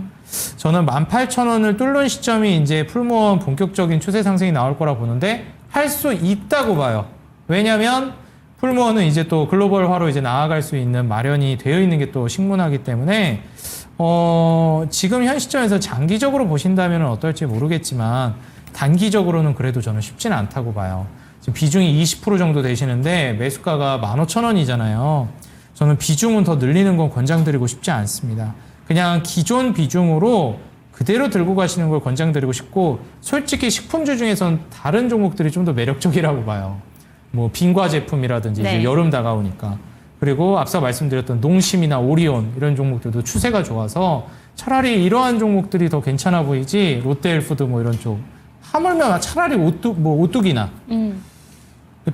D: 저는 18,000원을 뚫는 시점이 이제 풀무원 본격적인 추세 상승이 나올 거라 보는데 할 수 있다고 봐요. 왜냐하면 풀무원은 이제 또 글로벌화로 이제 나아갈 수 있는 마련이 되어 있는 게 또 식문화기 때문에 지금 현 시점에서 장기적으로 보신다면 어떨지 모르겠지만 단기적으로는 그래도 저는 쉽지는 않다고 봐요. 지금 비중이 20% 정도 되시는데 매수가가 15,000원이잖아요. 저는 비중은 더 늘리는 건 권장드리고 싶지 않습니다. 그냥 기존 비중으로 그대로 들고 가시는 걸 권장드리고 싶고, 솔직히 식품주 중에선 다른 종목들이 좀 더 매력적이라고 봐요. 뭐 빙과 제품이라든지
B: 네.
D: 이제 여름 다가오니까. 그리고 앞서 말씀드렸던 농심이나 오리온 이런 종목들도 추세가 좋아서 차라리 이러한 종목들이 더 괜찮아 보이지 롯데헬프드 뭐 이런 쪽 하물며 차라리 오뚜기나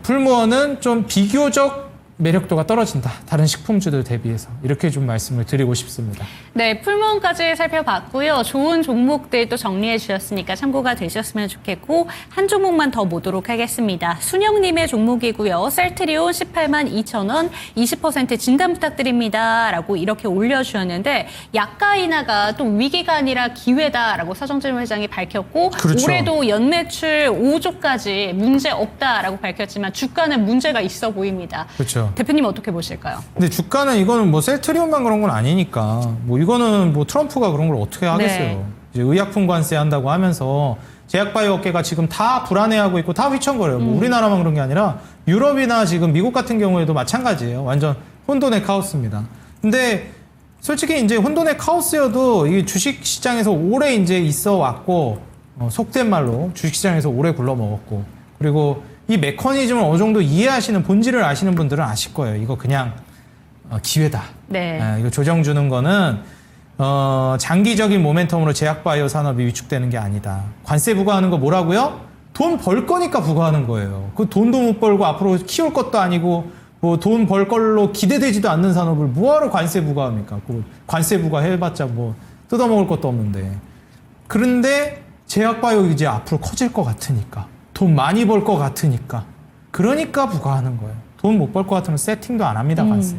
D: 풀무원은 좀 비교적 매력도가 떨어진다. 다른 식품주들 대비해서. 이렇게 좀 말씀을 드리고 싶습니다.
B: 네, 풀무원까지 살펴봤고요. 좋은 종목들 또 정리해 주셨으니까 참고가 되셨으면 좋겠고, 한 종목만 더 보도록 하겠습니다. 순영님의 종목이고요. 셀트리온 182,000원 20% 진단 부탁드립니다. 라고 이렇게 올려주셨는데, 약가인하가 또 위기가 아니라 기회다라고 서정진 회장이 밝혔고,
D: 그렇죠.
B: 올해도 연매출 5조까지 문제 없다라고 밝혔지만 주가는 문제가 있어 보입니다.
D: 그렇죠.
B: 대표님 어떻게 보실까요?
D: 근데 주가는 이거는 뭐 셀트리온만 그런 건 아니니까 뭐 이거는 뭐 트럼프가 그런 걸 어떻게 하겠어요.
B: 네.
D: 이제 의약품 관세 한다고 하면서 제약바이오 업계가 지금 다 불안해하고 있고 다 휘청거려요. 뭐 우리나라만 그런 게 아니라 유럽이나 지금 미국 같은 경우에도 마찬가지예요. 완전 혼돈의 카오스입니다. 근데 솔직히 이제 혼돈의 카오스여도 이 주식 시장에서 오래 이제 있어 왔고 속된 말로 주식 시장에서 오래 굴러 먹었고, 그리고 이 메커니즘을 어느 정도 이해하시는 본질을 아시는 분들은 아실 거예요. 이거 그냥 기회다.
B: 네.
D: 이거 조정 주는 거는 장기적인 모멘텀으로 제약바이오 산업이 위축되는 게 아니다. 관세 부과하는 거 뭐라고요? 돈 벌 거니까 부과하는 거예요. 그 돈도 못 벌고 앞으로 키울 것도 아니고 뭐 돈 벌 걸로 기대되지도 않는 산업을 뭐하러 관세 부과합니까? 그 관세 부과 해봤자 뭐 뜯어먹을 것도 없는데. 그런데 제약바이오 이제 앞으로 커질 것 같으니까, 돈 많이 벌 것 같으니까, 그러니까 부과하는 거예요. 돈 못 벌 것 같으면 세팅도 안 합니다, 관세.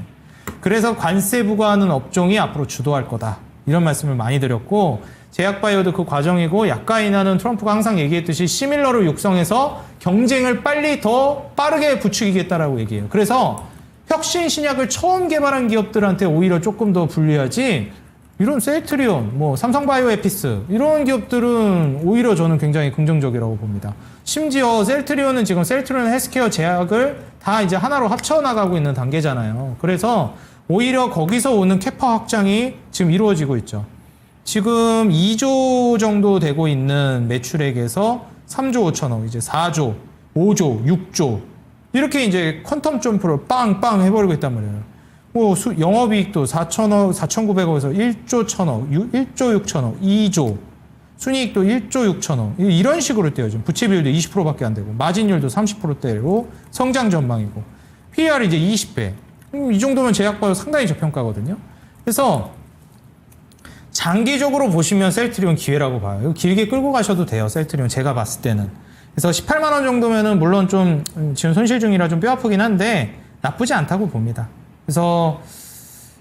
D: 그래서 관세 부과하는 업종이 앞으로 주도할 거다. 이런 말씀을 많이 드렸고, 제약바이오도 그 과정이고, 약가인하는 트럼프가 항상 얘기했듯이 시밀러를 육성해서 경쟁을 빨리 더 빠르게 부추기겠다라고 얘기해요. 그래서 혁신 신약을 처음 개발한 기업들한테 오히려 조금 더 불리하지, 이런 셀트리온, 뭐 삼성바이오에피스 이런 기업들은 오히려 저는 굉장히 긍정적이라고 봅니다. 심지어 셀트리온은 지금 셀트리온 헬스케어 제약을 다 이제 하나로 합쳐 나가고 있는 단계잖아요. 그래서 오히려 거기서 오는 캐파 확장이 지금 이루어지고 있죠. 지금 2조 정도 되고 있는 매출액에서 3조 5천억, 이제 4조, 5조, 6조 이렇게 이제 퀀텀 점프를 빵빵 해버리고 있단 말이에요. 뭐 영업이익도 4천억, 4,900억에서 1조 1천억, 1조 6천억, 2조, 순이익도 1조 6천억 이런 식으로 떼요. 지금 부채 비율도 20%밖에 안 되고 마진율도 30%대로 성장 전망이고 PR이 이제 20배. 이 정도면 제약바이오 상당히 저평가거든요. 그래서 장기적으로 보시면 셀트리온 기회라고 봐요. 이거 길게 끌고 가셔도 돼요. 셀트리온 제가 봤을 때는. 그래서 18만 원 정도면은 물론 좀 지금 손실 중이라 좀 뼈 아프긴 한데 나쁘지 않다고 봅니다. 그래서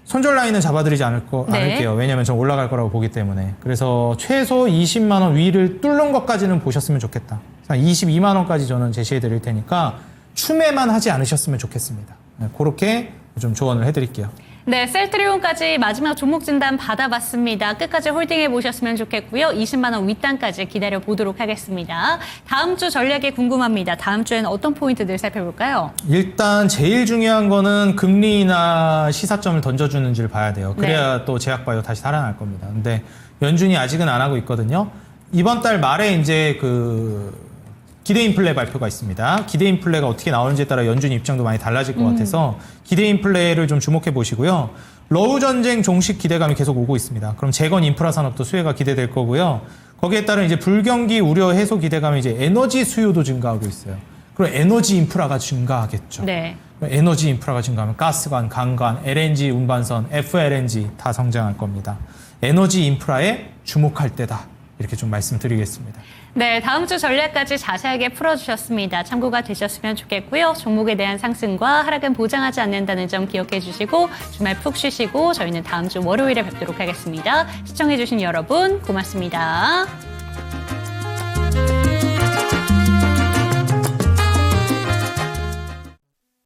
D: 손절 라인은 잡아드리지 않을게요. 왜냐하면 전 올라갈 거라고 보기 때문에. 그래서 최소 20만 원 위를 뚫는 것까지는 보셨으면 좋겠다. 22만 원까지 저는 제시해 드릴 테니까 추매만 하지 않으셨으면 좋겠습니다. 그렇게 좀 조언을 해드릴게요.
B: 네, 셀트리온까지 마지막 종목 진단 받아봤습니다. 끝까지 홀딩해 보셨으면 좋겠고요. 20만 원 윗단까지 기다려 보도록 하겠습니다. 다음 주 전략이 궁금합니다. 다음 주에는 어떤 포인트들 살펴볼까요?
D: 일단 제일 중요한 거는 금리나 시사점을 던져주는지를 봐야 돼요. 그래야 또 제약바이오 다시 살아날 겁니다. 근데 연준이 아직은 안 하고 있거든요. 이번 달 말에 이제 기대 인플레 발표가 있습니다. 기대 인플레가 어떻게 나오는지에 따라 연준 입장도 많이 달라질 것 같아서 기대 인플레를 좀 주목해 보시고요. 러우 전쟁 종식 기대감이 계속 오고 있습니다. 그럼 재건 인프라 산업도 수혜가 기대될 거고요. 거기에 따른 이제 불경기 우려 해소 기대감이 이제 에너지 수요도 증가하고 있어요. 그럼 에너지 인프라가 증가하겠죠.
B: 네.
D: 에너지 인프라가 증가하면 가스관, 강관, LNG 운반선, FLNG 다 성장할 겁니다. 에너지 인프라에 주목할 때다. 이렇게 좀 말씀드리겠습니다.
B: 네, 다음 주 전략까지 자세하게 풀어주셨습니다. 참고가 되셨으면 좋겠고요. 종목에 대한 상승과 하락은 보장하지 않는다는 점 기억해 주시고 주말 푹 쉬시고 저희는 다음 주 월요일에 뵙도록 하겠습니다. 시청해 주신 여러분 고맙습니다.